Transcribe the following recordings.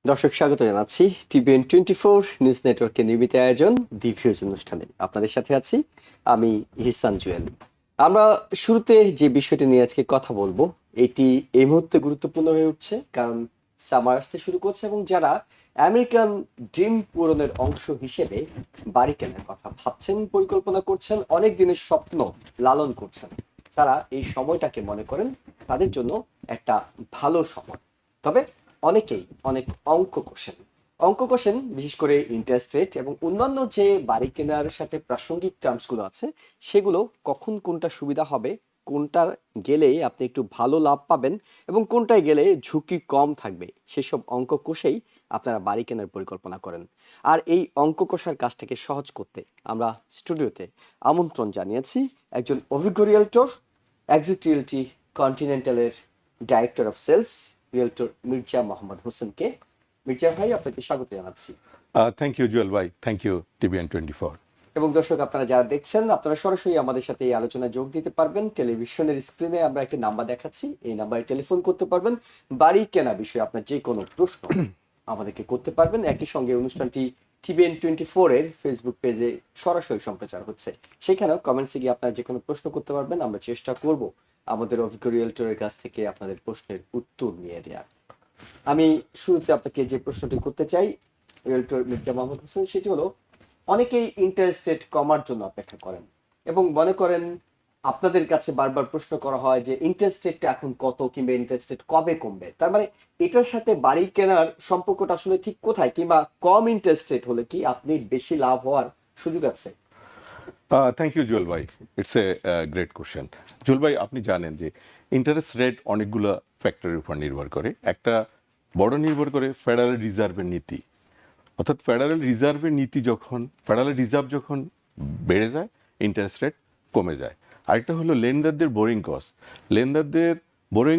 দর্শক স্বাগত জানাচ্ছি TVN24 নিউজ নেটওয়ার্কের নিয়মিত আয়োজন দি ভিউজ অনুষ্ঠানে। আপনাদের সাথে আছি আমি ইহসান জুয়েল। আমরা শুরুতে যে বিষয়টি নিয়ে আজকে কথা বলবো, এটি এই মুহূর্তে গুরুত্বপূর্ণ হয়ে উঠছে, কারণ সামার আসতে শুরু করছে এবং যারা আমেরিকান ড্রিম পূরণের অংশ হিসেবে বাড়ি কেনার কথা ভাবছেন, পরিকল্পনা করছেন, অনেক দিনের স্বপ্ন লালন করছেন, তারা এই সময়টাকে মনে করেন তাদের জন্য একটা ভালো সময়। তবে অনেকেই অনেক অঙ্ক কষেন, বিশেষ করে ইন্টারেস্ট রেট এবং অন্যান্য যে বাড়ি কেনার সাথে প্রাসঙ্গিক টার্মস গুলো আছে, সেগুলো কখন কোনটা সুবিধা হবে, কোনটা গেলে আপনি একটু ভালো লাভ পাবেন এবং কোনটায় গেলে ঝুঁকি কম থাকবে, সেসব অঙ্ক কষেই আপনারা বাড়ি কেনার পরিকল্পনা করেন। আর এই অঙ্ক কষার কাজটাকে সহজ করতে আমরা স্টুডিওতে আমন্ত্রণ জানিয়েছি একজন অভিজ্ঞ রিয়েলটর, এক্সিট রিয়েলটি কন্টিনেন্টালের director of sales, realtor Mirza Mohammad হোসেনকে। মির্জা ভাই, আপনাকে স্বাগত জানাচ্ছি। থ্যাংক ইউ জুয়েল ভাই, থ্যাংক ইউ TVN24। এবং দর্শক, আপনারা যারা দেখছেন, আপনারা সরাসরি আমাদের সাথে এই আলোচনায় যোগ দিতে পারবেন। টেলিভিশনের স্ক্রিনে আমরা একটা নাম্বার দেখাচ্ছি, এই নাম্বারে টেলিফোন করতে পারবেন। বাড়ি কেনা বিষয়ে আপনার যে কোনো প্রশ্ন আমাদেরকে করতে পারবেন। একই সঙ্গে অনুষ্ঠানটি TVN24 এর ফেসবুক পেজে সরাসরি সম্প্রচার হচ্ছে, সেখানেও কমেন্টসে গিয়ে আপনারা যে কোনো প্রশ্ন করতে পারবেন। আমরা চেষ্টা করব আমাদের অভিজ্ঞ রিয়েলটরের কাছ থেকে আপনাদের প্রশ্নের উত্তর নিয়ে দেওয়ার। আমি শুরুতে আপনাকে যে প্রশ্নটি করতে চাই রিয়েলটর মির্জা মোহাম্মদ হোসেন, সেটি হলো, অনেকেই ইন্টারেস্ট রেট কমার জন্য অপেক্ষা করেন এবং মনে করেন আপনাদের কাছে বারবার প্রশ্ন করা হয় যে ইন্টারেস্ট রেটটা এখন কত, কিংবা ইন্টারেস্ট রেট কবে কমবে। তার মানে এটার সাথে বাড়ি কেনার সম্পর্কটা আসলে ঠিক কোথায়, কিংবা কম ইন্টারেস্ট রেট হলে কি আপনি বেশি লাভ হওয়ার সুযোগ আছে? থ্যাংক ইউ জুয়েল ভাই, it's a great question. Jewel ভাই, আপনি জানেন যে ইন্টারেস্ট রেট অনেকগুলো ফ্যাক্টরের উপর নির্ভর করে। একটা বড় নির্ভর করে ফেডারেল রিজার্ভের নীতি, অর্থাৎ ফেডারেল রিজার্ভ যখন বেড়ে যায়, ইন্টারেস্ট রেট কমে যায়। আরেকটা হলো লেন্ডারদের বোরিং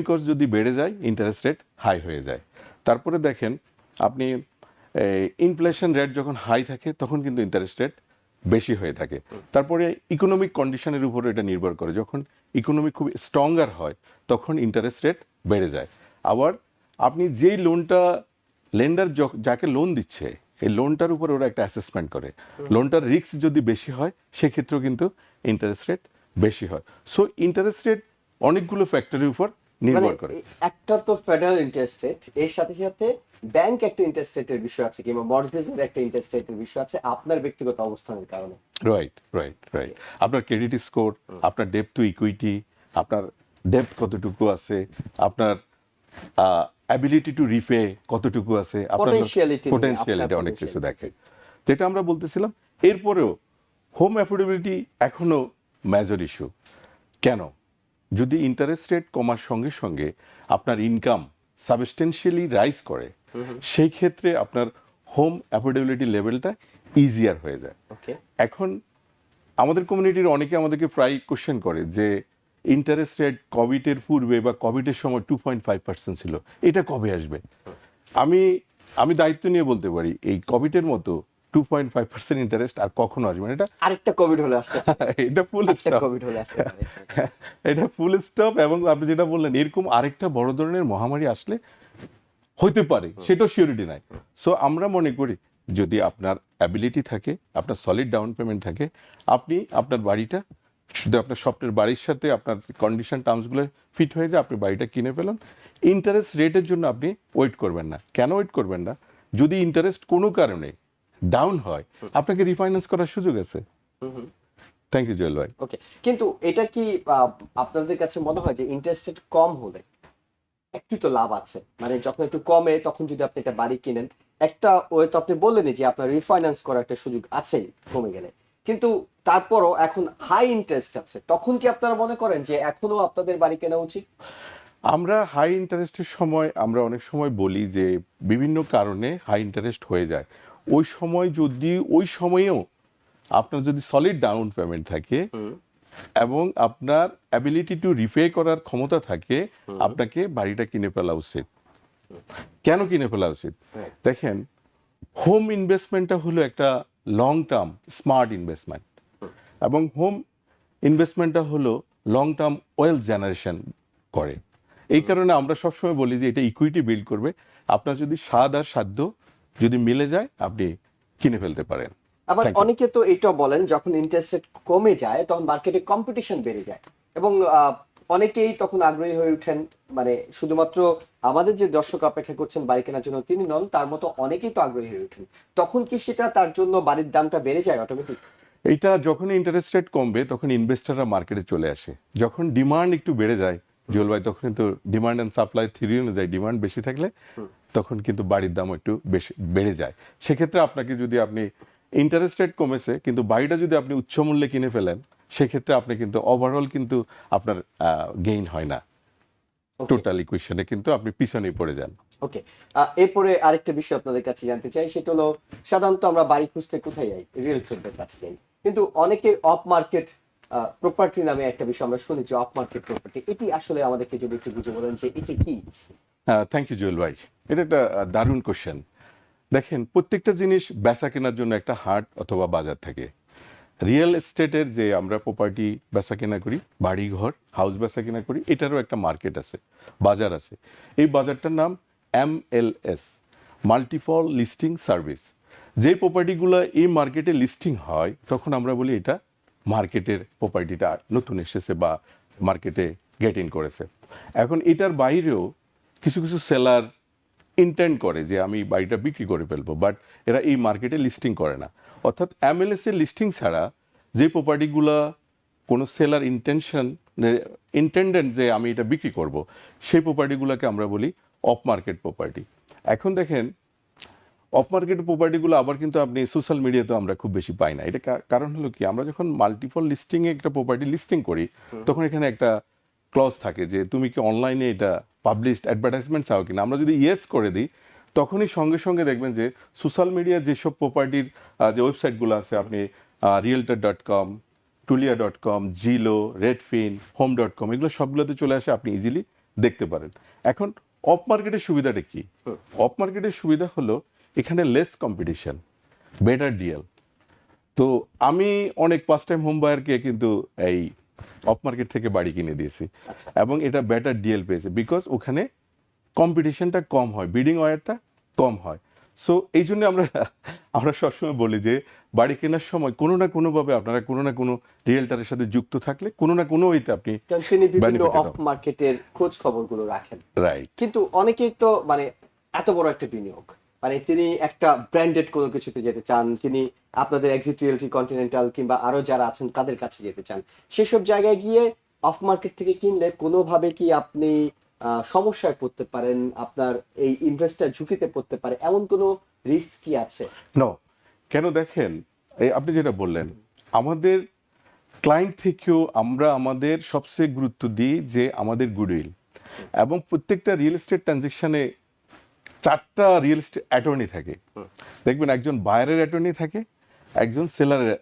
কস্ট যদি বেড়ে যায়, ইন্টারেস্ট রেট হাই হয়ে যায়। তারপরে দেখেন আপনি, ইনফ্লেশন রেট যখন হাই থাকে তখন কিন্তু ইন্টারেস্ট রেট বেশি হয়ে থাকে। তারপরে ইকোনমিক কন্ডিশনের উপর এটা নির্ভর করে, যখন ইকোনমি খুব স্ট্রঙ্গার হয় তখন ইন্টারেস্ট রেট বেড়ে যায়। আবার আপনি যেই লোনটা, লেন্ডার যাকে লোন দিচ্ছে, এই লোনটার উপর ওরা একটা অ্যাসেসমেন্ট করে, লোনটার রিস্ক যদি বেশি হয় সেক্ষেত্রেও কিন্তু ইন্টারেস্ট রেট বেশি হয়। সো ইন্টারেস্ট রেট অনেকগুলো ফ্যাক্টরের উপর নির্ভর করে। একটা তো ফেডারেল ইন্টারেস্ট রেট, এর সাথে সাথে ব্যাংক একটা ইন্টারেস্ট রেটের বিষয় আছে, কিংবা মর্টগেজের একটা ইন্টারেস্ট রেটের বিষয় আছে আপনার ব্যক্তিগত অবস্থানের কারণে। রাইট। আপনার ক্রেডিট স্কোর, আপনার ডেপ টু ইকুইটি, আপনার ডেপ কতটুকু আছে, আপনার অ্যাবিলিটি টু রিপে কতটুকু আছে, আপনার পোটেনশিয়ালিটি অনেক কিছু দেখে, যেটা আমরা বলতেছিলাম। এরপরেও হোম অ্যাফোর্ডেবিলিটি এখনো মেজর ইস্যু। কেন? যদি ইন্টারেস্ট রেট কমার সঙ্গে সঙ্গে আপনার ইনকাম সাবস্টেন্সিয়ালি রাইজ করে, সেই ক্ষেত্রে আপনার হোম অ্যাফোর্ডেবিলিটি লেভেলটা ইজিয়ার হয়ে যায়। এখন আমাদের কমিউনিটির অনেকে আমাদেরকে প্রায় কোশ্চেন করে যে ইন্টারেস্ট রেট কোভিডের পূর্বে বা কোভিডের সময় 2.5% ছিল, এটা কবে আসবে? আমি দায়িত্ব নিয়ে বলতে পারি, এই কোভিডের মতো 2.5% ইন্টারেস্ট আর কখনো আসবে না। এটা আরেকটা কোভিড হলে আসতে এটা ফুল স্টপ, কোভিড হলে আসতে পারে। এটা ফুল স্টপ। এবং আপনি যেটা বললেন, এরকম আরেকটা বড় ধরনের মহামারী আসলে হতে পারে, সেটাও সিওরিটি নাই। সো আমরা মনে করি, যদি আপনার অ্যাবিলিটি থাকে, আপনার সলিড ডাউন পেমেন্ট থাকে, আপনি আপনার বাড়িটা, শুধু আপনার স্বপ্নের বাড়ির সাথে আপনার কন্ডিশন টার্মসগুলো ফিট হয়ে যায়, আপনি বাড়িটা কিনে ফেলেন। ইন্টারেস্ট রেটের জন্য আপনি ওয়েট করবেন না। কেন ওয়েট করবেন না? যদি ইন্টারেস্ট কোনো কারণে ডাউন হয়, আপনাকে রিফাইন্যান্স করার সুযোগ আছে। থ্যাংক ইউ জুয়েল ভাই। ওকে, কিন্তু এটা কি আপনাদের কাছে মনে হয় যে ইন্টারেস্ট রেট কম হলে একটু তো লাভ আছে? মানে যখন একটু কমে তখন যদি আপনি একটা বাড়ি কিনেন, একটা ওই তো আপনি বললেনই যে আপনার রিফাইন্যান্স করার একটা সুযোগ আছে কমে গেলে, কিন্তু তারপরও এখন হাই ইন্টারেস্ট আছে, তখন কি আপনারা মনে করেন যে এখনো আপনাদের বাড়ি কেনা উচিত? আমরা হাই ইন্টারেস্টের সময় আমরা অনেক সময় বলি যে বিভিন্ন কারণে হাই ইন্টারেস্ট হয়ে যায়। ওই সময়েও আপনার যদি সলিড ডাউন পেমেন্ট থাকে এবং আপনার অ্যাবিলিটি টু রিপে করার ক্ষমতা থাকে, আপনাকে বাড়িটা কিনে ফেলা উচিত। কেন কিনে ফেলা উচিত? দেখেন, হোম ইনভেস্টমেন্টটা হলো একটা লং টার্ম স্মার্ট ইনভেস্টমেন্ট, এবং হোম ইনভেস্টমেন্টটা হলো লং টার্ম ওয়েলথ জেনারেশন করে। এই কারণে আমরা সবসময় বলি যে এটা ইকুইটি বিল্ড করবে। আপনার যদি স্বাদ আর সাধ্য যদি মিলে যায় আপনি কিনে ফেলতে পারেন। আবার Thank you. অনেকে তো এটাও বলেন যখন ইন্টারেস্ট রেট কমে যায় তখন মার্কেটে কম্পিটিশন বেড়ে যায় এবং অনেকেই তখন আগ্রহী হয়ে ওঠেন, মানে শুধুমাত্র আমাদের যে দর্শক অপেক্ষা করছেন বাড়ি কেনার জন্য তিনি নন, তার মতো অনেকেই তো আগ্রহী হয়ে ওঠেন। তখন কি সেটা তার জন্য বাড়ির দামটা বেড়ে যায় অটোমেটিক? এইটা যখন ইন্টারেস্ট রেট কমবে তখন ইনভেস্টররা মার্কেটে চলে আসে। যখন ডিমান্ড একটু বেড়ে যায় জুয়েল ভাই, তখন কিন্তু ডিমান্ড অ্যান্ড সাপ্লাই থিওরি অনুযায়ী ডিমান্ড বেশি থাকলে তখন কিন্তু বাড়ির দাম একটু বেশি বেড়ে যায়। সেক্ষেত্রে আপনাকে যদি আপনি ইন্টারেস্ট রেট কমেছে কিন্তু বাড়িটা যদি আপনি উচ্চ মূল্যে কিনে ফেলেন, সেক্ষেত্রে আপনি কিন্তু ওভারঅল কিন্তু আপনার গেইন হয় না, টোটাল ইকুয়েশনে কিন্তু আপনি পিছনেই পড়ে যান। ওকে, এরপরে আরেকটা বিষয় আপনাদের কাছে জানতে চাই, সেটা হলো সাধারণত আমরা বাড়ি খুঁজতে কোথায় যাই? রিয়েলটরদের কাছে যাই, কিন্তু অনেকে অফ মার্কেট প্রপার্টি নামে একটা বিষয় আমরা শুনেছি, অফ মার্কেট প্রপার্টি। এটি আসলে আমাদেরকে যদি একটু বুঝে বলেন যে এটি কি? থ্যাংক ইউ জুয়েল ভাই, এটা একটা দারুণ কোশ্চেন। দেখেন, প্রত্যেকটা জিনিস বেচা কেনার জন্য একটা হাট অথবা বাজার থাকে। রিয়েল এস্টেটের যে আমরা প্রপার্টি বেচা কেনা করি, বাড়ি ঘর হাউস বেচা কেনা করি, এটারও একটা মার্কেট আছে, বাজার আছে। এই বাজারটার নাম MLS, মাল্টিপল লিস্টিং সার্ভিস। যে প্রপার্টিগুলো এই মার্কেটে লিস্টিং হয় তখন আমরা বলি এটা মার্কেটের প্রপার্টিটা নতুন এসেছে বা মার্কেটে গেট ইন করেছে। এখন এটার বাইরেও কিছু কিছু সেলার ইন্টেন্ড করে যে আমি বাড়িটা বিক্রি করে ফেলবো, বাট এরা এই মার্কেটে লিস্টিং করে না। অর্থাৎ MLS এর লিস্টিং ছাড়া যে প্রপার্টিগুলো কোনো সেলার ইন্টেন্ডেন্ট যে আমি এটা বিক্রি করব, সেই প্রপার্টিগুলোকে আমরা বলি অফ মার্কেট প্রপার্টি। এখন দেখেন, অফ মার্কেট প্রপার্টিগুলো আবার কিন্তু আপনি সোশ্যাল মিডিয়াতে আমরা খুব বেশি পাই না। এটা কারণ হলো কি, আমরা যখন মাল্টিপল লিস্টিংয়ে একটা প্রপার্টি লিস্টিং করি তখন এখানে একটা ক্লজ থাকে যে তুমি কি অনলাইনে এটা পাবলিশড অ্যাডভার্টাইজমেন্ট চাও কিনা। আমরা যদি ইয়েস করে দিই তখনই সঙ্গে সঙ্গে দেখবেন যে সোশ্যাল মিডিয়ার যেসব প্রপার্টির যে ওয়েবসাইটগুলো আছে, আপনি realtor.com, tulia.com, জিলো, রেডফিন, home.com, এগুলো সবগুলোতে চলে আসে, আপনি ইজিলি দেখতে পারেন। এখন অফ মার্কেটের সুবিধাটা কি? অফ মার্কেটের সুবিধা হলো এখানে লেস কম্পিটিশন, বেটার ডিএল। তো আমি অনেক ফার্স্ট টাইম হোম বায়ারকে কিন্তু এই অফ মার্কেট থেকে বাড়ি কিনে দিয়েছি এবং এটা বেটার ডিএল পেয়েছে, বিকজ ওখানে কম্পিটিশনটা কম হয়, বিডিং ওয়ারটা কম হয়। সো এই জন্য আমরা সবসময় বলি যে বাড়ি কেনার সময় কোনো না কোনোভাবে আপনারা কোনো না কোনো রিয়েলটারের সাথে যুক্ত থাকলে কোনো না কোনো ওইতে আপনি কারণ তিনি বিভিন্ন অফ মার্কেটের খোঁজ খবরগুলো রাখেন। রাইট। কিন্তু অনেকেই তো মানে এত বড় একটা বিনিয়োগ, মানে তিনি একটা ব্র্যান্ডেড কোনো কিছুতে যেতে চান, তিনি আপনাদের এক্সিট রিয়েলটি, কন্টিনেন্টাল কিংবা আরো যারা আছেন তাদের কাছে যেতে চান, সেসব জায়গায় গিয়ে অফ মার্কেট থেকে কিনলে কোনোভাবে কি আপনি সমস্যায় পড়তে পারেন, আপনার এই ইনভেস্টর ঝুঁকিতে পড়তে পারে, এমন কোনো রিস্ক কি আছে? নো, কেন দেখেন, এই আপনি যেটা বললেন, আমাদের ক্লায়েন্ট থেকেও আমরা আমাদের সবচেয়ে গুরুত্ব দিই যে আমাদের গুডউইল, এবং প্রত্যেকটা রিয়েল এস্টেট ট্রানজেকশনে 4টা রিয়েল এস্টেট অ্যাটর্নি থাকে। দেখবেন একজন বায়ারের অ্যাটর্নি থাকে, একজন সেলারের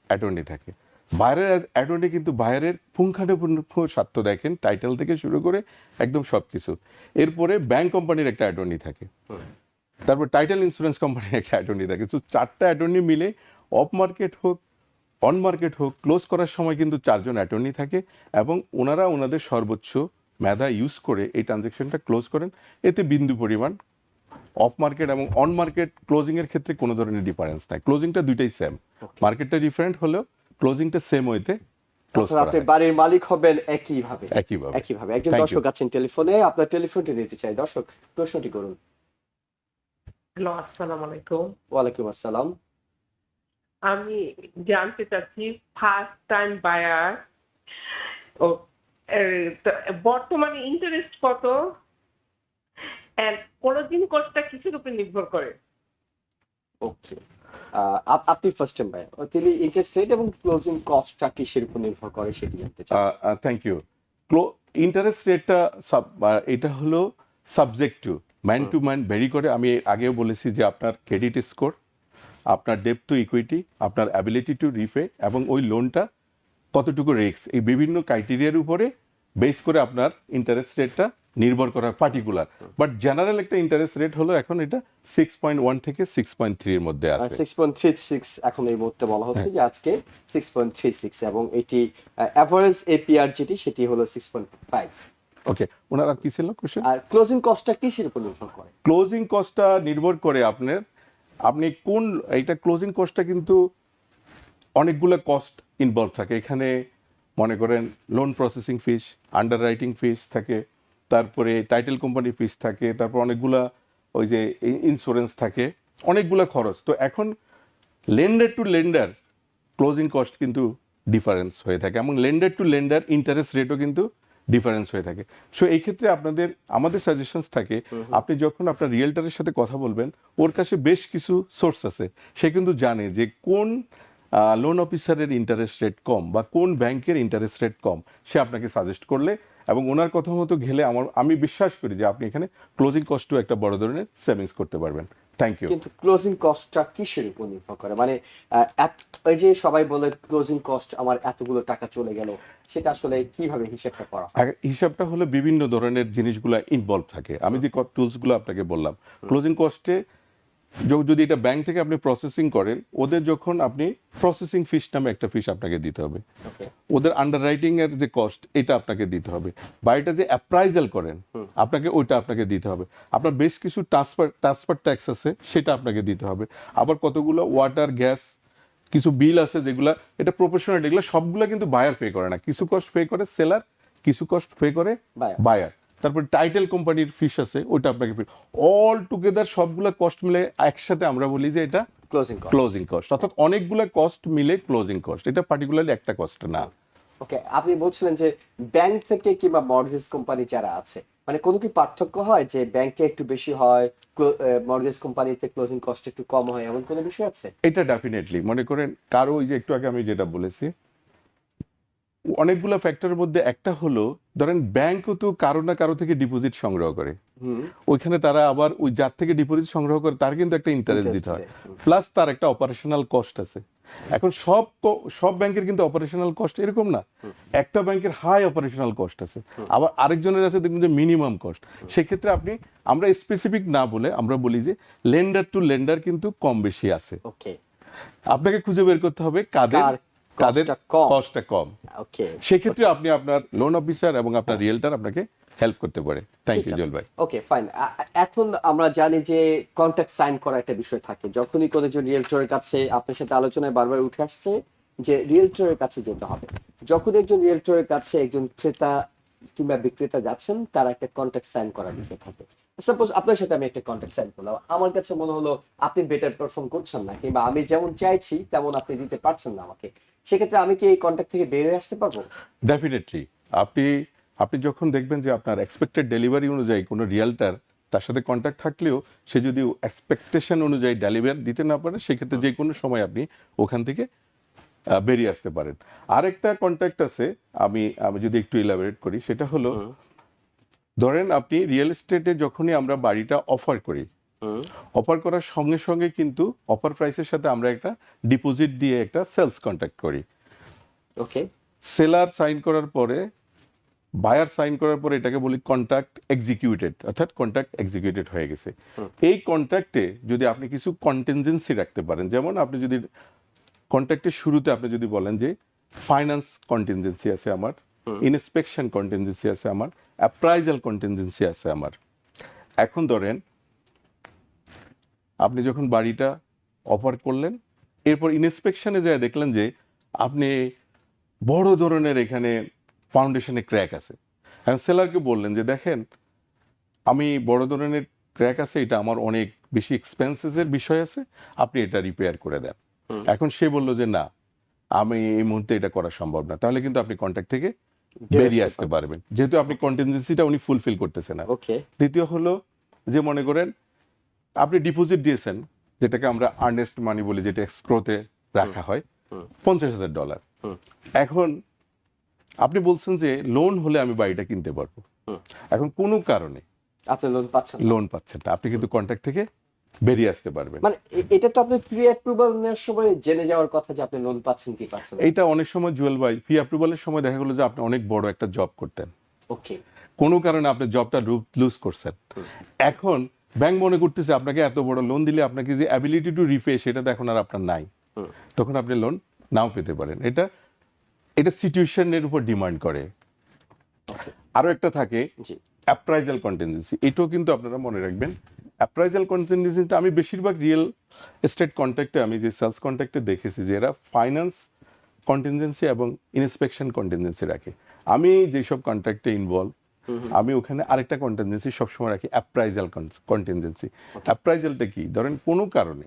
অ্যাটর্নি থাকে। বায়ারের অ্যাটর্নি কিন্তু বায়ারের পুঙ্খানুপুঙ্খ স্বার্থ দেখেন, টাইটেল থেকে শুরু করে একদম সব কিছু। এরপরে ব্যাংক কোম্পানির একটা অ্যাটর্নি থাকে, তারপর টাইটেল ইন্স্যুরেন্স কোম্পানির একটা অ্যাটর্নি থাকে। তো 4টা অ্যাটর্নি মিলে অফ মার্কেট হোক অন মার্কেট হোক ক্লোজ করার সময় কিন্তু 4জন অ্যাটর্নি থাকে, এবং ওনারা ওনাদের সর্বোচ্চ মেধা ইউজ করে এই ট্রানজ্যাকশনটা ক্লোজ করেন। এতে বিন্দু পরিমাণ অফ মার্কেট এবং অন মার্কেট ক্লোজিং এর ক্ষেত্রে কোনো ধরনের ডিফারেন্স নাই। ক্লোজিংটা দুইটাই সেম, মার্কেটটা ডিফারেন্ট হলেও ক্লোজিংটা সেম ওয়েতে ক্লোজ করা হয়। আপনি বাড়ির মালিক হবেন একইভাবে। একইভাবে। একজন Thank দর্শক আছেন টেলিফোনে, আপনার টেলিফোনটি নিতে চাই। দর্শক, প্রশ্নটি করুন। হ্যালো, আসসালামু আলাইকুম। ওয়ালাইকুম আসসালাম। আমি জানতে চাচ্ছি ফার্স্ট টাইম বায়ার ও বর্তমানে ইন্টারেস্ট কত, এন্ড ক্লোজিং কস্টটা কিসের উপর নির্ভর করে? ওকে, আপনি ফার্স্ট টাইম বায়ার, তিনি ইন্টারেস্ট রেট এবং ক্লোজিং কস্টটা কিসের উপর নির্ভর করে সেটি জানতে চাই। Thank you. ইন্টারেস্ট রেটটা এটা হলো সাবজেক্ট টু ম্যান ভেরি করে। আমি আগেও বলেছি যে আপনার ক্রেডিট স্কোর, আপনার ডেপ্থ টু ইকুইটি, আপনার অ্যাবিলিটি টু রিপে, এবং ওই লোনটা কতটুকু রিস্ক, এই বিভিন্ন ক্রাইটেরিয়ার উপরে বেস করে আপনার ইন্টারেস্ট রেটটা নির্ভর করা পার্টিকুলার। বাট জেনারেল একটা ইন্টারেস্ট রেট হলো এখন এটা 6.1 থেকে 6.3 এর মধ্যে আছে। 6.36 এখন এই মুহূর্তে বলা হচ্ছে যে আজকে 6.36, এবং এটি অ্যাভারেজ এপিআর যেটি সেটি হলো 6.5। ওকে, ওনার আর কি ছিল কোশ্চেন? আর ক্লোজিং কস্টটা কিসের উপর নির্ভর করে? ক্লোজিং কস্টটা নির্ভর করে আপনি কোন, এইটা ক্লোজিং কস্টটা কিন্তু অনেকগুলো কস্ট ইনভলভ থাকে এখানে। মনে করেন loan processing fees, underwriting fees থাকে, তারপরে টাইটেল কোম্পানি ফিস থাকে, তারপর অনেকগুলা ওই যে ইন্স্যুরেন্স থাকে, অনেকগুলা খরচ। তো এখন lender to lender closing cost কিন্তু ডিফারেন্স হয়ে থাকে, এবং লেন্ডার টু লেন্ডার ইন্টারেস্ট রেটও কিন্তু ডিফারেন্স হয়ে থাকে। সো এই ক্ষেত্রে আমাদের সাজেশনস থাকে, আপনি যখন আপনার রিয়েলটারের সাথে কথা বলবেন, ওর কাছে বেশ কিছু সোর্স আছে, সে কিন্তু জানে যে কোন লোন অফিসারের ইন্টারেস্ট রেট কম বা কোন ব্যাংকের ইন্টারেস্ট রেট কম, সে আপনাকে সাজেস্ট করলে এবং ওনার কথা মতো গেলে আমি বিশ্বাস করি যে আপনি এখানে ক্লোজিং কস্টও একটা বড় ধরনের সেভিংস করতে পারবেন। Thank you. কিন্তু ক্লোজিং কস্টটা কিসের উপর নির্ভর করে? মানে এই যে সবাই বলে ক্লোজিং কস্ট আমার এতগুলো টাকা চলে গেল, সেটা আসলে কিভাবে হিসাবটা করা হয়? হিসাবটা হলো বিভিন্ন ধরনের জিনিসগুলো ইনভলভ থাকে। আমি যে টুলসগুলো আপনাকে বললাম, ক্লোজিং কস্টে যদি এটা ব্যাংক থেকে আপনি প্রসেসিং করেন, ওদের যখন আপনি প্রসেসিং ফিস নামে একটা ফিস আপনাকে দিতে হবে, ওকে, ওদের আন্ডার রাইটিং এর যে কস্ট এটা আপনাকে দিতে হবে, বা এটা যে অ্যাপ্রাইজাল করেন ওইটা আপনাকে দিতে হবে। আপনার বেশ কিছু ট্রান্সফার ট্যাক্স আছে, সেটা আপনাকে দিতে হবে। আবার কতগুলো ওয়াটার গ্যাস কিছু বিল আছে যেগুলা এটা প্রপোর্শনাল, এগুলো সবগুলা কিন্তু বায়ার পে করে না, কিছু কস্ট পে করে সেলার, কিছু কস্ট পে করে বায়ার। তারপর টাইটেল কোম্পানির ফিস আছে, ওইটা আপনাকে অল টুগেদার সবগুলা কস্ট মিলে একসাথে আমরা বলি যে এটা ক্লোজিং কস্ট, অর্থাৎ অনেকগুলা কস্ট মিলে ক্লোজিং কস্ট, এটা পার্টিকুলারলি একটা কস্ট না। ওকে, আপনি বলছিলেন যে ব্যাংক থেকে কিংবা মর্টগেজ কোম্পানি যারা আছে, মানে কোনো কি পার্থক্য হয় যে ব্যাংকে একটু বেশি হয়, মর্টগেজ কোম্পানিতে ক্লোজিং কস্ট একটু কম হয়, এমন কোনো বিষয় আছে? এটা ডেফিনেটলি মনে করেন কারো, ওই যে একটু আগে আমি যেটা বলেছি, অনেকগুলো ফ্যাক্টরের মধ্যে একটা হলো, ধরেন ব্যাংকও তো কারো না কারো থেকে ডিপোজিট সংগ্রহ করে, ওইখানে তারা আবার ওই যার থেকে ডিপোজিট সংগ্রহ করে তার কিন্তু একটা ইন্টারেস্ট দিতে হয়, প্লাস তার একটা অপারেশনাল কস্ট আছে। এখন সব ব্যাংকের কিন্তু অপারেশনাল কস্ট এরকম না, একটা ব্যাংকের হাই অপারেশনাল কস্ট আছে, আবার আরেকজনের আছে দেখবেন যে মিনিমাম কস্ট। সেক্ষেত্রে আমরা স্পেসিফিক না বলে আমরা বলি যে লেন্ডার টু লেন্ডার কিন্তু কম বেশি আছে। ওকে, আপনাকে খুঁজে বের করতে হবে কাদের কস্টটা কম। ওকে, সেক্ষেত্রে আপনি আপনার লোন অফিসার এবং আপনার রিয়েলটার আপনাকে হেল্প করতে পারে। থ্যাংক ইউ জল ভাই। ওকে, ফাইন। এখন আমরা জানি যে কন্ট্রাক্ট সাইন করা একটা বিষয় থাকে, যখনই কোনো একজন রিয়েলটরের কাছে, আপনার সাথে আলোচনায় বারবার উঠে আসছে যে রিয়েলটরের কাছে যেতে হবে। যখন একজন রিয়েলটরের কাছে একজন ক্রেতা কিংবা বিক্রেতা যাচ্ছেন, তার একটা কন্ট্রাক্ট সাইন করার বিষয় থাকে। সাপোজ আপনার সাথে আমি একটা কন্ট্রাক্ট সাইন করলাম, আমার কাছে মনে হলো আপনি বেটার পারফর্ম করছেন না, কিংবা আমি যেমন চাইছি তেমন আপনি দিতে পারছেন না আমাকে, সেক্ষেত্রে আমি কি এই কন্ট্রাক্ট থেকে বের হয়ে আসতে পারবো? ডেফিনেটলি। আপনি যখন দেখবেন যে আপনার এক্সপেক্টেড ডেলিভারি অনুযায়ী কোনো রিয়েলটার তার সাথে কন্ট্যাক্ট থাকলেও সে যদি এক্সপেকটেশন অনুযায়ী ডেলিভারি দিতে না পারে, সেক্ষেত্রে যে কোনো সময় আপনি ওখান থেকে বেরিয়ে আসতে পারেন। আরেকটা কন্ট্যাক্ট আছে, আমি যদি একটু ইলাবোরেট করি, সেটা হলো ধরেন আপনি রিয়েল এস্টেটে যখনই আমরা বাড়িটা অফার করি, অফার করার সঙ্গে সঙ্গে কিন্তু অফার প্রাইসের সাথে আমরা একটা ডিপোজিট দিয়ে একটা সেলস কন্ট্যাক্ট করি। ওকে, সেলার সাইন করার পরে, বায়ার সাইন করার পরে এটাকে বলি কন্ট্রাক্ট এক্সিকিউটেড, অর্থাৎ কন্ট্রাক্ট এক্সিকিউটেড হয়ে গেছে। এই কন্ট্রাক্টে যদি আপনি কিছু কন্টিনজেন্সি রাখতে পারেন, যেমন আপনি যদি কন্ট্রাক্টের শুরুতে আপনি যদি বলেন যে ফাইন্যান্স কন্টিনজেন্সি আছে আমার, ইন্সপেকশন কন্টিনজেন্সি আছে আমার, অ্যাপ্রাইজাল কন্টিনজেন্সি আছে আমার। এখন ধরেন আপনি যখন বাড়িটা অফার করলেন, এরপর ইন্সপেকশনে যায় দেখলেন যে আপনি বড় ধরনের এখানে ফাউন্ডেশনে ক্র্যাক আছে। এখন সেলারকে বললেন যে দেখেন আমি বড় ধরনের ক্র্যাক আছে, এটা আমার অনেক বেশি এক্সপেন্সেসের বিষয় আছে, আপনি এটা রিপেয়ার করে দেন। এখন সে বলল যে না, আমি এই মুহূর্তে এটা করা সম্ভব না, তাহলে কিন্তু আপনি কন্ট্রাক্ট থেকে বেরিয়ে আসতে পারবেন, যেহেতু আপনি কন্টিনজেন্সিটা উনি ফুলফিল করতেছেন না। ওকে, দ্বিতীয় হলো যে মনে করেন আপনি ডিপোজিট দিয়েছেন, যেটাকে আমরা আর্নেস্ট মানি বলি, যেটা এসক্রোতে রাখা হয়, $50,000। এখন আপনি বলছেন যে লোন হলে আমি বাড়িটা কিনতে পারবো, এখন কোনো কারণে আপনি লোন পাচ্ছেন না, আপনি কিন্তু কন্ট্রাক্ট থেকে বেরিয়ে আসতে পারবেন। মানে এটা তো আপনি প্রি অ্যাপ্রুভাল নেওয়ার সময় জেনে যাওয়ার কথা যে আপনি লোন পাচ্ছেন কি পাচ্ছেন না। এইটা অনেক সময় জুয়েল ভাই, প্রি অ্যাপ্রুভালের সময় দেখা গেলো যে আপনি অনেক বড় একটা জব করতেন, ওকে, কোনো কারণে আপনি জবটা লুজ করছেন। এখন ব্যাংক মনে করতেছে আপনাকে এত বড় লোন দিলে আপনাকে যে অ্যাবিলিটি টু রিপে সেটা তো এখন আর আপনার নাই, তখন আপনি লোন নাও পেতে পারেন। এটা সিচুয়েশনের উপর ডিমান্ড করে। আরো একটা থাকে জি অ্যাপ্রাইজাল কন্টিনজেন্সি। এটাও কিন্তু আপনারা মনে রাখবেন। অ্যাপ্রাইজাল কন্টিনজেন্সিটা আমি বেশিরভাগ রিয়েল এস্টেট কন্ট্রাক্টে, আমি যে সেলস কন্ট্রাক্টে দেখেছি যে এরা ফাইন্যান্স কন্টিনজেন্সি এবং ইন্সপেকশন কন্টিনজেন্সি রাখে। আমি যেসব কন্ট্রাক্টে ইনভলভ, আমি ওখানে আরেকটা কন্টিনজেন্সি সবসময় রাখি, অ্যাপ্রাইজাল কন্টিনজেন্সি। অ্যাপ্রাইজালটা কি, ধরেন কোনো কারণে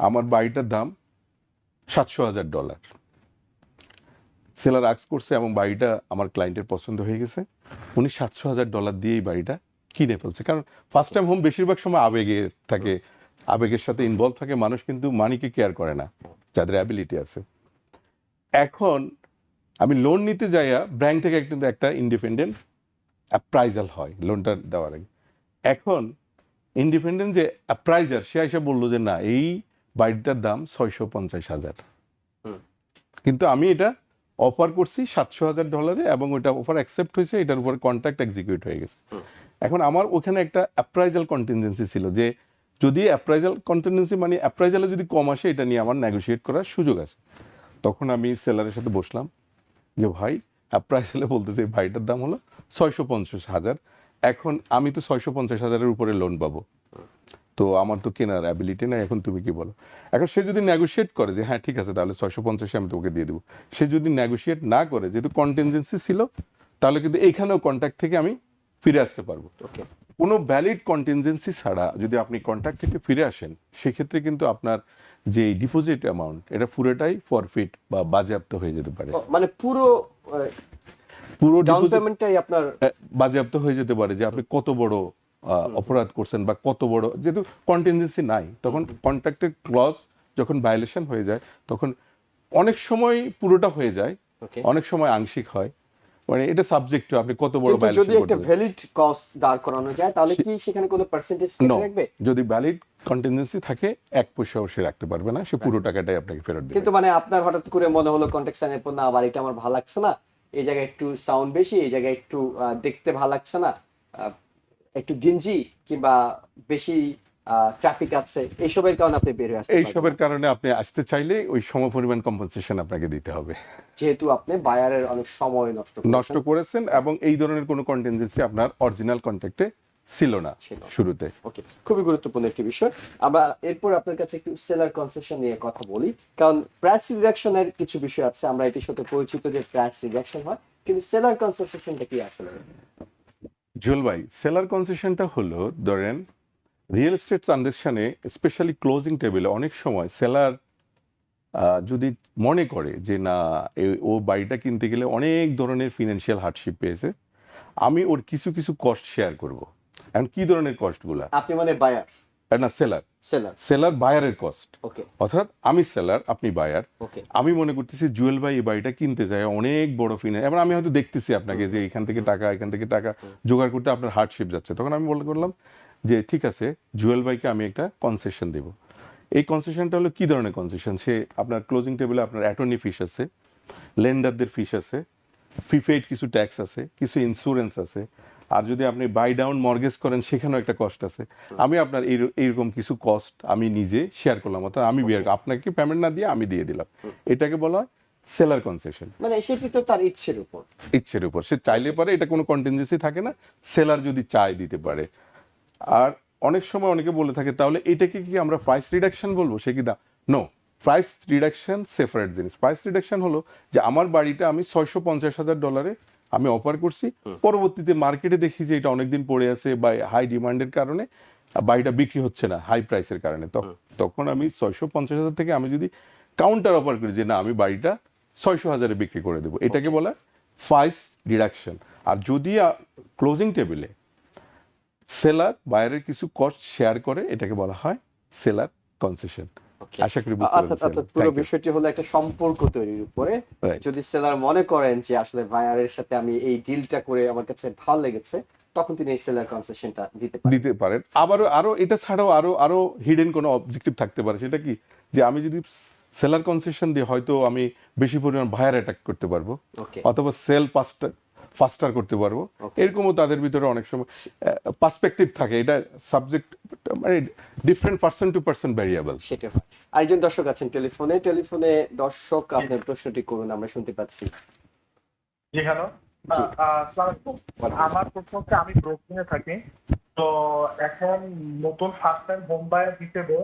আমার বাড়িটার দাম $700,000, সেলার আক্স করছে এবং বাড়িটা আমার ক্লায়েন্টের পছন্দ হয়ে গেছে, উনি $700,000 দিয়ে এই বাড়িটা কিনে ফেলছে। কারণ ফার্স্ট টাইম হোম বেশিরভাগ সময় আবেগে থাকে, আবেগের সাথে ইনভলভ থাকে, মানুষ কিন্তু মানিকে কেয়ার করে না যাদের অ্যাবিলিটি আছে। এখন আমি লোন নিতে যাইয়া ব্যাংক থেকে কিন্তু একটা ইন্ডিপেন্ডেন্ট অ্যাপ্রাইজাল হয় লোনটা দেওয়ার আগে। এখন ইন্ডিপেন্ডেন্ট যে অ্যাপ্রাইজার সে এসে বললো যে না, এই বাড়িটার দাম $650,000, কিন্তু আমি এটা অফার করছি $700,000 এবং ওইটা অফার অ্যাকসেপ্ট হয়েছে, এটার উপরে কন্ট্রাক্ট এক্সিকিউট হয়ে গেছে। এখন আমার ওখানে একটা অ্যাপ্রাইজাল কন্টিনজেন্সি ছিল যে যদি অ্যাপ্রাইজাল কন্টিনজেন্সি মানে অ্যাপ্রাইজালে যদি কম আসে, এটা নিয়ে আমার নেগোশিয়েট করার সুযোগ আছে। তখন আমি সেলারের সাথে বসলাম যে ভাই, অ্যাপ্রাইজালে বলতেছে এই বাড়িটার দাম হলো $650,000, এখন আমি তো $650,000-এর উপরে লোন পাবো, তো আমার তো কেনার অ্যাবিলিটি নাই, এখন তুমি কি বলো। এখন সে যদি নেগোশিয়েট করে যে হ্যাঁ ঠিক আছে তাহলে 650 আমি তোকে দিয়ে দেবো, সে যদি নেগোশিয়েট না করে, যেহেতু কন্টিনজেন্সি ছিল, তাহলে কিন্তু এইখানেও কন্ট্রাক্ট থেকে আমি ফিরে আসতে পারবো। ওকে, কোনো ভ্যালিড কন্টিনজেন্সি ছাড়া যদি আপনি কন্ট্রাক্ট থেকে ফিরে আসেন, সেক্ষেত্রে কিন্তু আপনার যে ডিপোজিট অ্যামাউন্ট এটা পুরোটাই ফরফিট বা বাজেয়াপ্ত হয়ে যেতে পারে। মানে পুরো পুরো ডাউন ডিপোজিট পেমেন্টটাই আপনার বাজেয়াপ্ত হয়ে যেতে পারে, যে আপনি কত বড় অপরাধ করছেন বা কত বড়, যেহেতু কন্টিনজেন্সি নাই, তখন কন্ট্রাক্টের ক্লজ যখন ভায়োলেশন হয়ে যায়, তখন অনেক সময় পুরোটা হয়ে যায়, Okay. অনেক সময় আংশিক হয়, মানে এটা সাবজেক্ট টু আপনি কত বড় কিন্তু যদি ভায়োলেশন একটা করতে। ভ্যালিড কস্ট দাঁড় করানো যায়, তাহলে কি সেখানে কোনো পার্সেন্টেজ নো, রাখবে? যদি ভ্যালিড কন্টিনজেন্সি থাকে 1 পয়সাও সে রাখতে পারবে না, সে পুরো টাকাটাই আপনাকে ফেরত দেবে। কিন্তু মানে আপনার হঠাৎ করে মনে হলো কন্ট্যাক্ট সাইনের পর, না বাড়িটা আমার ভালো লাগছে না, এই জায়গায় একটু সাউন্ড বেশি, এই জায়গায় একটু দেখতে ভালো লাগছে না, একটু গিঞ্জি কিংবা বেশি ট্রাফিক আছে, এইসবের কারণে আপনি বের হয়ে আসতে পারবেন এইসবের না। কারণে আপনি আসতে চাইলে ওই সমপরিমাণ কম্পেনসেশন আপনাকে দিতে হবে। যেহেতু আপনি বায়ারের অনেক সময় নষ্ট করেছেন এবং এই ধরনের কোনো কন্টিনজেন্সি আপনার অরিজিনাল কন্ট্রাক্টে ছিল না শুরুতে। ওকে, খুবই গুরুত্বপূর্ণ একটি বিষয়। আমরা এরপর আপনার কাছে একটু সেলার কনসেশন নিয়ে কথা বলি, কারণ প্রাইস রিডাকশনের কিছু বিষয় আছে, আমরা এটির সাথে পরিচিত যে প্রাইস রিডাকশন হয়, কিন্তু সেলার কনসেশনটা কি আসলে? জুয়েল ভাই, সেলার কনসেশনটা হলো, ধরেন রিয়েল এস্টেট ট্রানজাকশনে স্পেশালি ক্লোজিং টেবিলে অনেক সময় সেলার যদি মনে করে যে না, ও বাড়িটা কিনতে গেলে অনেক ধরনের ফিনান্সিয়াল হার্ডশিপ পেয়েছে, আমি ওর কিছু কিছু কস্ট শেয়ার করব। এখন কি ধরনের কস্টগুলা? আপনি মানে বায়ার? না, সেলার। সেলার। সেলার বায়ারের কস্ট। ওকে। অর্থাৎ আমি সেলার, আপনি বায়ার। ওকে। আমি মনে করতেছি জুয়েল ভাই এই বাড়িটা কিনতে চায়, অনেক বড় ফিনান্স, এবার আমি হয়তো দেখতেছি আপনাকে যে এখান থেকে টাকা জোগাড় করতে আপনার হার্ডশিপ যাচ্ছে, তখন আমি বলে করলাম যে ঠিক আছে, জুয়েল ভাইকে আমি একটা কনসেশন দেব। এই কনসেশনটা হলো কি ধরনের কনসেশন? সে আপনার ক্লোজিং টেবিলে আপনার অ্যাটর্নি ফিস আছে, লেন্ডারদের ফিস আছে, প্রিপেইড কিছু ট্যাক্স আছে, কিছু ইন্স্যুরেন্স আছে, আর যদি আপনি বাই ডাউন মর্গেজ করেন সেখানেও একটা কস্ট আছে। আমি আপনার এইরকম কিছু কস্ট আমি নিজে শেয়ার করলাম, অর্থাৎ আমি আপনাকে পেমেন্ট না দিয়ে আমি দিয়ে দিলাম। এটাকে বলা হয় সেলার কনসেশন। মানে সেটি তো তার ইচ্ছের উপর। ইচ্ছের উপর সে চাইলে পারে, এটা কোনো কন্টিনজেন্সি থাকে না, সেলার যদি চায় দিতে পারে। আর অনেক সময় অনেকে বলে থাকে তাহলে এটাকে কি আমরা প্রাইস রিডাকশন বলবো? সে কি নো, প্রাইস রিডাকশন সেপারেট জিনিস। প্রাইস রিডাকশন হলো যে আমার বাড়িটা আমি $650,000 আমি অফার করছি, পরবর্তীতে মার্কেটে দেখি যে এটা অনেকদিন পড়ে আছে বা হাই ডিমান্ডের কারণে বাড়িটা বিক্রি হচ্ছে না হাই প্রাইসের কারণে, তখন আমি 650,000 থেকে আমি যদি কাউন্টার অফার করি যে না, আমি বাড়িটা 600,000-এ বিক্রি করে দেবো, এটাকে বলা প্রাইস রিডাকশন। আর যদি ক্লোজিং টেবিলে সেলার বায়ারের কিছু কস্ট শেয়ার করে, এটাকে বলা হয় সেলার কনসেশন। আশা করি বুঝতে পেরেছেন। পুরো বিষয়টি হলো একটা সম্পর্ক তৈরির উপরে। যদি সেলার মনে করেন যে আসলে বায়ারের সাথে আমি এই ডিলটা করে আমার কাছে ভালো লেগেছে, তখন তিনি এই সেলার কনসেশনটা দিতে পারেন। আবারও আরো এটা ছাড়াও আরো হিডেন কোনো অবজেক্টিভ থাকতে পারে। সেটা কি, যে আমি যদি সেলার কনসেশন দিয়ে হয়তো আমি বেশি পরিমাণ বায়ার অ্যাটাক করতে পারবো, অথবা সেল ফাস্টার করতে পারবো, এরকমও তাদের ভিতরে অনেক সময় পার্সপেক্টিভ থাকে। এটা সাবজেক্ট মানে different person to person variable. সেটা হয়। আরেকজন দর্শক আছেন টেলিফোনে। দর্শক, আপনার প্রশ্নটি করুন, আমরা শুনতে পাচ্ছি। জি হ্যালো। জি। আসসালামু আলাইকুম। আমার প্রশ্ন হচ্ছে আমি ব্রুকলিনে থাকি। তো এখন নতুন ফার্স্ট টাইম হোম বায়ার হিসেবে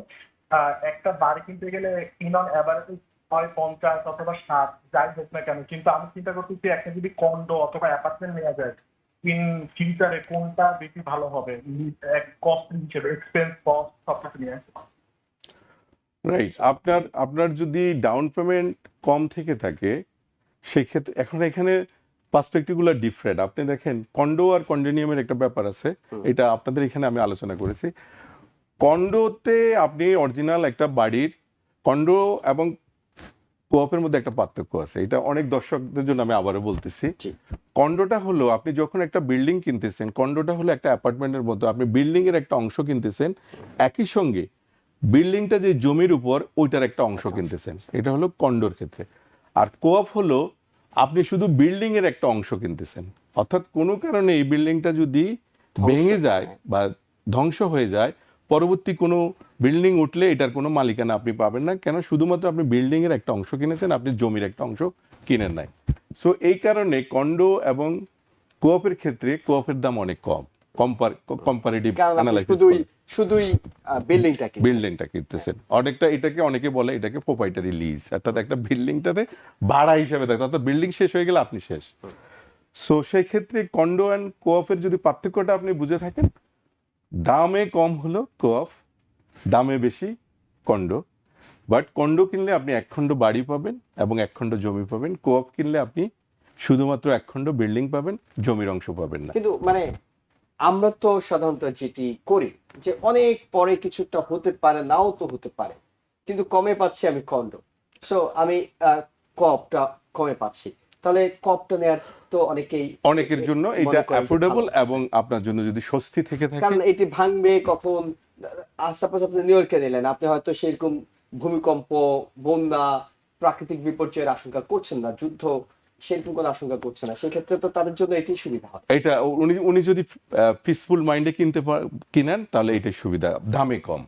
একটা বাড়ি কিনতে গেলে ইন অন এভারেজ হয় 50 অথবা 60 যাই হোক না কেন। কিন্তু আমি চিন্তা করতেছি একটা যদি কন্ডো অথবা অ্যাপার্টমেন্ট নেওয়া যায় ইন ফিউচারে কোনটা বেশি ভালো হবে কস্ট হিসেবে এক্সপেন্স কস্ট সবকিছু নিয়ে। রাইট, আপনার আপনার যদি ডাউন পেমেন্ট কম থেকে থাকে সেক্ষেত্রে এখন এখানে পার্সপেক্টিভগুলো ডিফারেন্ট। আপনি দেখেন কন্ডো আর কন্ডোনিয়ামের একটা ব্যাপার আছে, এটা আপনাদের এখানে আমি আলোচনা করেছি। কন্ডোতে আপনি অরিজিনাল একটা বাড়ির কন্ডো এবং কোঅপের মধ্যে একটা পার্থক্য আছে, এটা অনেক দর্শকদের জন্য আমি আবারও বলতেছি। জি। কন্ডোটা হলো আপনি যখন একটা বিল্ডিং কিনতেছেন, কন্ডোটা হলো একটা অ্যাপার্টমেন্টের মতো, আপনি বিল্ডিং এর একটা অংশ কিনতেছেন, একই সঙ্গে বিল্ডিংটা যে জমির উপর ওইটার একটা অংশ কিনতেছেন, এটা হলো কন্ডোর ক্ষেত্রে। আর কোঅপ হলো আপনি শুধু বিল্ডিং এর একটা অংশ কিনতেছেন, অর্থাৎ কোনো কারণে এই বিল্ডিংটা যদি ভেঙে যায় বা ধ্বংস হয়ে যায়, পরবর্তী কোনো বিল্ডিং উঠলে এটার কোনো মালিকানা আপনি পাবেন না, কেন শুধুমাত্র আপনি বিল্ডিং এর একটা অংশ কিনেছেন, আপনি জমির একটা অংশ কিনেন নাই। সো এই কারণে কন্ডো এবং কোঅপের ক্ষেত্রে কোঅপের দাম অনেক কম কম্পারেটিভ কারণ আপনি অ্যানালাইসিস শুধুই বিল্ডিংটা কিনছেন। বিল্ডিংটা কিনতেছেন। অনেকটা এটাকে অনেকে বলে এটাকে প্রোপাইটারি লিজ, অর্থাৎ একটা বিল্ডিংটাতে ভাড়া হিসেবে থাকে, অর্থাৎ বিল্ডিং শেষ হয়ে গেলে আপনি শেষ। সো সেই ক্ষেত্রে কন্ডো অ্যান্ড কোঅপের যদি পার্থক্যটা আপনি বুঝে থাকেন, দামে কম হলো কোঅপ, দামে বেশি কন্ডো। বাট কন্ডো কিনলে আপনি এক খণ্ড বাড়ি পাবেন এবং এক খণ্ড জমি পাবেন, কোঅপ কিনলে আপনি শুধুমাত্র এক খণ্ড বিল্ডিং পাবেন, জমির অংশ পাবেন না। কিন্তু মানে আমরা তো সাধারণত যেটি করি যে অনেক পরে কিছুটা হতে পারে, নাও তো হতে পারে, কিন্তু কমে পাচ্ছি আমি কন্ডো, সো আমি কপটা কমে পাচ্ছি, তাহলে কপটা নেয়ার তো অনেকের জন্য মনে এটা করেন যে অ্যাফোর্ডেবল ভালো। এবং আপনার জন্য যদি স্বস্তি থেকে থাকে। কারণ এটি ভাঙবে কখন, সাপোজ আপনি নিউ ইয়র্কে নিলেন, আপনি হয়তো সেরকম ভূমিকম্প, বন্যা, প্রাকৃতিক বিপর্যয়ের আশঙ্কা করছেন না, যুদ্ধ সেরকম কোনো আশঙ্কা করছে না, সেক্ষেত্রে তো তাদের জন্য এটি সুবিধা হয়। এটা উনি যদি পিসফুল মাইন্ডে কিনেন তাহলে এটাই সুবিধা, দামে কম।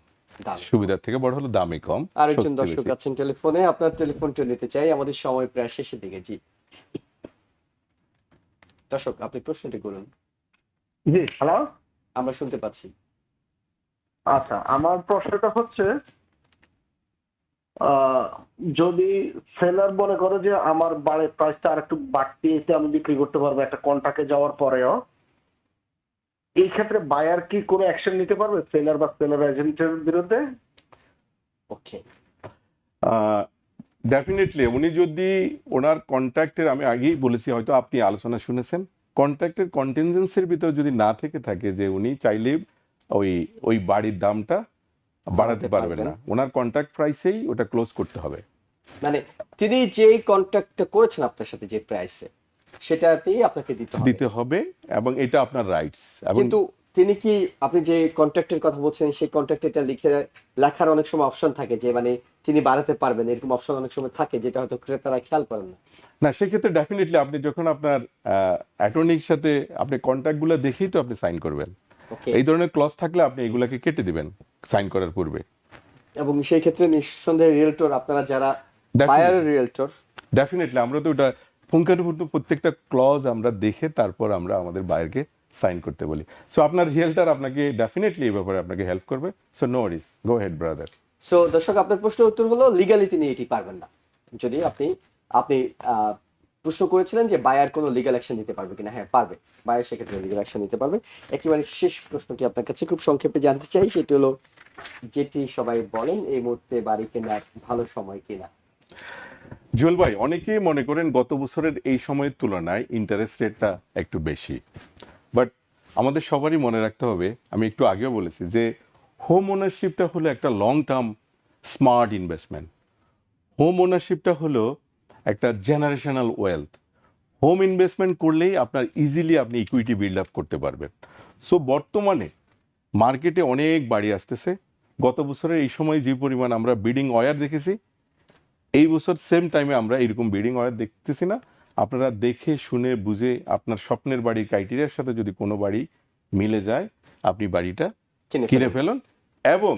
দামে। সুবিধার থেকে বড় হলো দামে কম, আরেকজন স্বস্তি দর্শক বেশি। আছেন টেলিফোনে, আপনার টেলিফোনটা নিতে চাই, আমাদের সময় প্রায় শেষের দিকে। জি দর্শক, আপনি প্রশ্নটি করুন, জি, হ্যালো। আমরা শুনতে পাচ্ছি। আচ্ছা, আমার প্রশ্নটা হচ্ছে যদি সেলার মনে করে যে আমার বাড়ির প্রাইসটা আর একটু বাড়তি এসে আমি বিক্রি করতে পারবো একটা কন্ট্রাক্টে যাওয়ার পরেও, এই ক্ষেত্রে বায়ার কি কোনো অ্যাকশন নিতে পারবে সেলার বা সেলার এজেন্টের বিরুদ্ধে? ওকে, ডেফিনেটলি উনি যদি ওনার কন্ট্রাক্টের, আমি আগেই বলেছি হয়তো আপনি আলোচনা শুনেছেন, কন্ট্রাক্টের কন্টিনজেন্সির ভিতরে যদি না থেকে থাকে যে উনি চাইলে ওই ওই বাড়ির দামটা বাড়াতে পারবেন না, ওনার কন্ট্রাক্ট প্রাইসেই ওটা ক্লোজ করতে হবে। মানে তিনি যে কন্ট্রাক্টটা করেছেন আপনার সাথে যে প্রাইসে, সেটাতেই আপনাকে দিতে হবে এবং এটা আপনার রাইটস। এবং কিন্তু তিনি কি, আপনি যে কন্ট্রাক্টের কথা বলছেন সেই কন্ট্রাক্টে এটা লেখার অনেক সময় অপশন থাকে যে মানে তিনি বাড়াতে পারবেন, এরকম অপশন অনেক সময় থাকে যেটা হয়তো ক্রেতারা খেয়াল করেন না। না, সেক্ষেত্রে ডেফিনেটলি আপনি যখন আপনার অ্যাটর্নির সাথে আপনি কন্ট্রাক্টগুলো দেখেই তো আপনি সাইন করবেন। ওকে, এই ধরনের ক্লজ থাকলে আপনি এগুলাকে কেটে দিবেন সাইন করার পূর্বে। এবং সেই ক্ষেত্রে নিঃসন্দেহে রিয়েলটর, আপনারা যারা বায়ার রিয়েলটর, ডেফিনেটলি আমরা তো ওটা পুঙ্খানুপুঙ্খ প্রত্যেকটা ক্লজ আমরা দেখে তারপর আমরা আমাদের বায়ারকে সাইন করতে বলি। সো আপনার রিয়েলটার আপনাকে ডেফিনেটলি এই ব্যাপারে আপনাকে হেল্প করবে। সো নো ওয়ারিজ, গো হেড ব্রাদার। সো দর্শক, আপনার প্রশ্নের উত্তর হলো লিগালি তিনি এটি পারবেন না। যদি আপনি প্রশ্ন করেছিলেন যে বায়ার কোনো লিগ্যাল অ্যাকশন নিতে পারবে কিনা, হ্যাঁ পারবে, বায়ার সেক্ষেত্রে লিগ্যাল অ্যাকশন নিতে পারবে। একেবারে শেষ প্রশ্নটি আপনার কাছে খুব সংক্ষেপে জানতে চাই, সেটি হলো যেটি সবাই বলেন এই মুহূর্তে বাড়ি কেনার ভালো সময় কিনা। জুয়েল ভাই, অনেকেই মনে করেন গত বছরের এই সময়ের তুলনায় ইন্টারেস্ট রেটটা একটু বেশি, বাট আমাদের সবারই মনে রাখতে হবে, আমি একটু আগেও বলেছি যে হোম ওনারশিপটা হলো একটা long term smart investment. Home ওনারশিপটা হলো একটা জেনারেশনাল ওয়েলথ। হোম ইনভেস্টমেন্ট করলেই আপনার ইজিলি আপনি ইকুইটি বিল্ড আপ করতে পারবেন। সো বর্তমানে মার্কেটে অনেক বাড়ি আসতেছে। গত বছরের এই সময় যে পরিমাণ আমরা বিডিং ওয়ার দেখেছি, এই বছর সেম টাইমে আমরা এরকম বিডিং ওয়ার দেখতেছি না। আপনারা দেখে শুনে বুঝে আপনার স্বপ্নের বাড়ির ক্রাইটেরিয়ার সাথে যদি কোনো বাড়ি মিলে যায়, আপনি বাড়িটা কিনে ফেলুন। এবং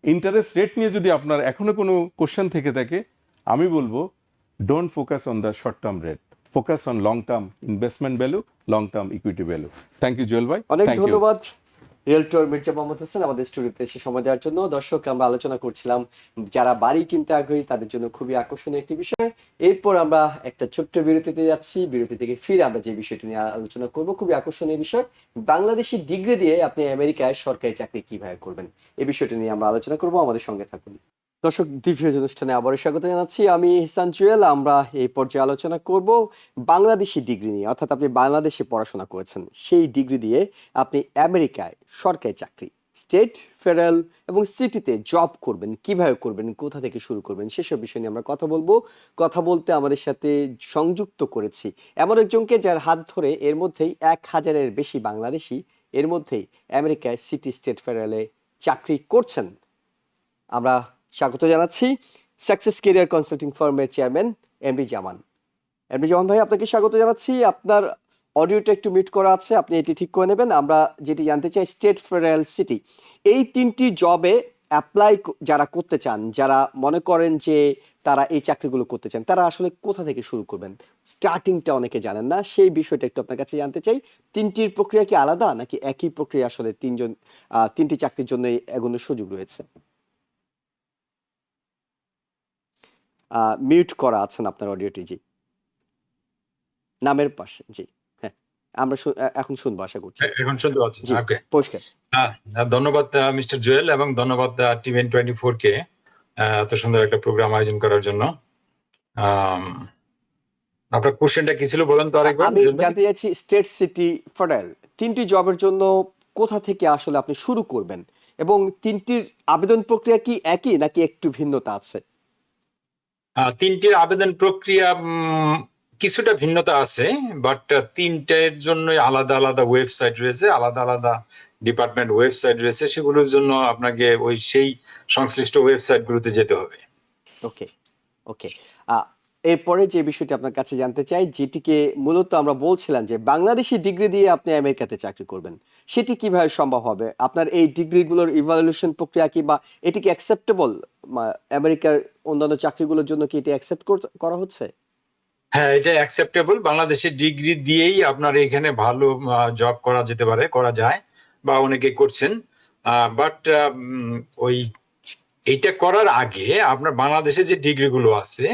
ইন্টারেস্ট রেট নিয়ে যদি আপনার এখনো কোনো কোশ্চেন থেকে থাকে, আমি বলবো don't focus on the short term rate, focus on long term investment value, long term equity value. Thank you Jewel Bhai. অনেক Thank you. ধন্যবাদ রিয়েলটর মির্জা মোহাম্মদ হোসেন আমাদের স্টুডিওতে এসে সময় দেওয়ার জন্য। দর্শক, আমরা আলোচনা করছিলাম যারা বাড়ি কিনতে আগ্রহী তাদের জন্য খুবই আকর্ষণীয় একটি বিষয়। এরপর আমরা একটা ছোট্ট বিরতিতে যাচ্ছি। বিরতি থেকে ফিরে আমরা যে বিষয়টি নিয়ে আলোচনা করব, খুবই আকর্ষণীয় বিষয়, বাংলাদেশি ডিগ্রি দিয়ে আপনি আমেরিকায় সরকারি চাকরি কিভাবে করবেন, এই বিষয়টি নিয়ে আমরা আলোচনা করব। আমাদের সঙ্গে থাকুন। দর্শক, দিভিউজ অনুষ্ঠানে আবারও স্বাগত জানাচ্ছি। আমি ইহসান জুয়েল। আমরা এই পর্যায়ে আলোচনা করব বাংলাদেশি ডিগ্রি নিয়ে, অর্থাৎ আপনি বাংলাদেশে পড়াশোনা করেছেন, সেই ডিগ্রি দিয়ে আপনি আমেরিকায় সরকারি চাকরি, স্টেট, ফেডারেল এবং সিটিতে জব করবেন, কিভাবে করবেন, কোথা থেকে শুরু করবেন, সেসব বিষয় নিয়ে আমরা কথা বলবো। কথা বলতে আমাদের সাথে সংযুক্ত করেছি এমন একজনকে যার হাত ধরে এর মধ্যেই 1000-এর বেশি বাংলাদেশি এর মধ্যেই আমেরিকায় সিটি, স্টেট, ফেডারেলে চাকরি করছেন। আমরা স্বাগত জানাচ্ছি সাকসেস কেরিয়ার কনসাল্টিং ফার্মের চেয়ারম্যান এমডি জামান। এমডি জামান ভাই, আপনাকে স্বাগত জানাচ্ছি। আপনার অডিওটা একটু মিউট করা আছে, আপনি এটি ঠিক করে নেবেন। আমরা যেটি জানতে চাই, স্টেট, ফেডারেল, সিটি, এই তিনটি জবে অ্যাপ্লাই যারা করতে চান, যারা মনে করেন যে তারা এই চাকরিগুলো করতে চান, তারা আসলে কোথা থেকে শুরু করবেন? স্টার্টিংটা অনেকে জানেন না, সেই বিষয়টা একটু আপনার কাছে জানতে চাই। তিনটির প্রক্রিয়া কি আলাদা, নাকি একই প্রক্রিয়া আসলে তিনটি চাকরির জন্য এগোনোর সুযোগ রয়েছে? মিউট করা আছেন আপনার অডিওটি। জি, নামের পাশে। জি, হ্যাঁ, আমরা এখন শুনবো, আশা করছি। এখন শুনতে পাচ্ছি। জি, ওকে, পরিষ্কার। ধন্যবাদ মিস্টার জুয়েল, এবং ধন্যবাদ TVN24 কে এত সুন্দর একটা প্রোগ্রাম আয়োজন করার জন্য। আপনার কোশ্চেনটা কি ছিল বলেন তো আরেকবার। আমি জানতে চাইছি, স্টেট, সিটি, ফেডারেল তিনটি জবের জন্য কোথা থেকে আসলে আপনি শুরু করবেন, এবং তিনটির আবেদন প্রক্রিয়া কি একই নাকি একটু ভিন্নতা আছে? তিনটির আবেদন প্রক্রিয়া কিছুটা ভিন্নতা আছে, বাট তিনটের জন্য আলাদা আলাদা ওয়েবসাইট রয়েছে, আলাদা আলাদা ডিপার্টমেন্ট ওয়েবসাইট রয়েছে, সেগুলোর জন্য আপনাকে সেই সংশ্লিষ্ট ওয়েবসাইট গুলোতে যেতে হবে। ওকে, ওকে। এরপরে যে বিষয়টি আপনার কাছে জানতে চাই, যেটিকে মূলত আমরা বলছিলাম যে বাংলাদেশি ডিগ্রি দিয়ে আপনি আমেরিকাতে চাকরি করবেন, সেটি কিভাবে সম্ভব হবে? আপনার এই ডিগ্রিগুলোর ইভালুয়েশন প্রক্রিয়া কি, বা এটি কি অ্যাকসেপ্টেবল আমেরিকার অন্যান্য চাকরিগুলোর জন্য, কি এটি অ্যাকসেপ্ট করা হচ্ছে? হ্যাঁ, এটা অ্যাকসেপ্টেবল। বাংলাদেশের ডিগ্রি দিয়েই আপনার এখানে ভালো জব করা যেতে পারে, করা যায়, বা অনেকে করছেন। বাট এইটা করার আগে আপনার বাংলাদেশে যে ডিগ্রিগুলো আছে,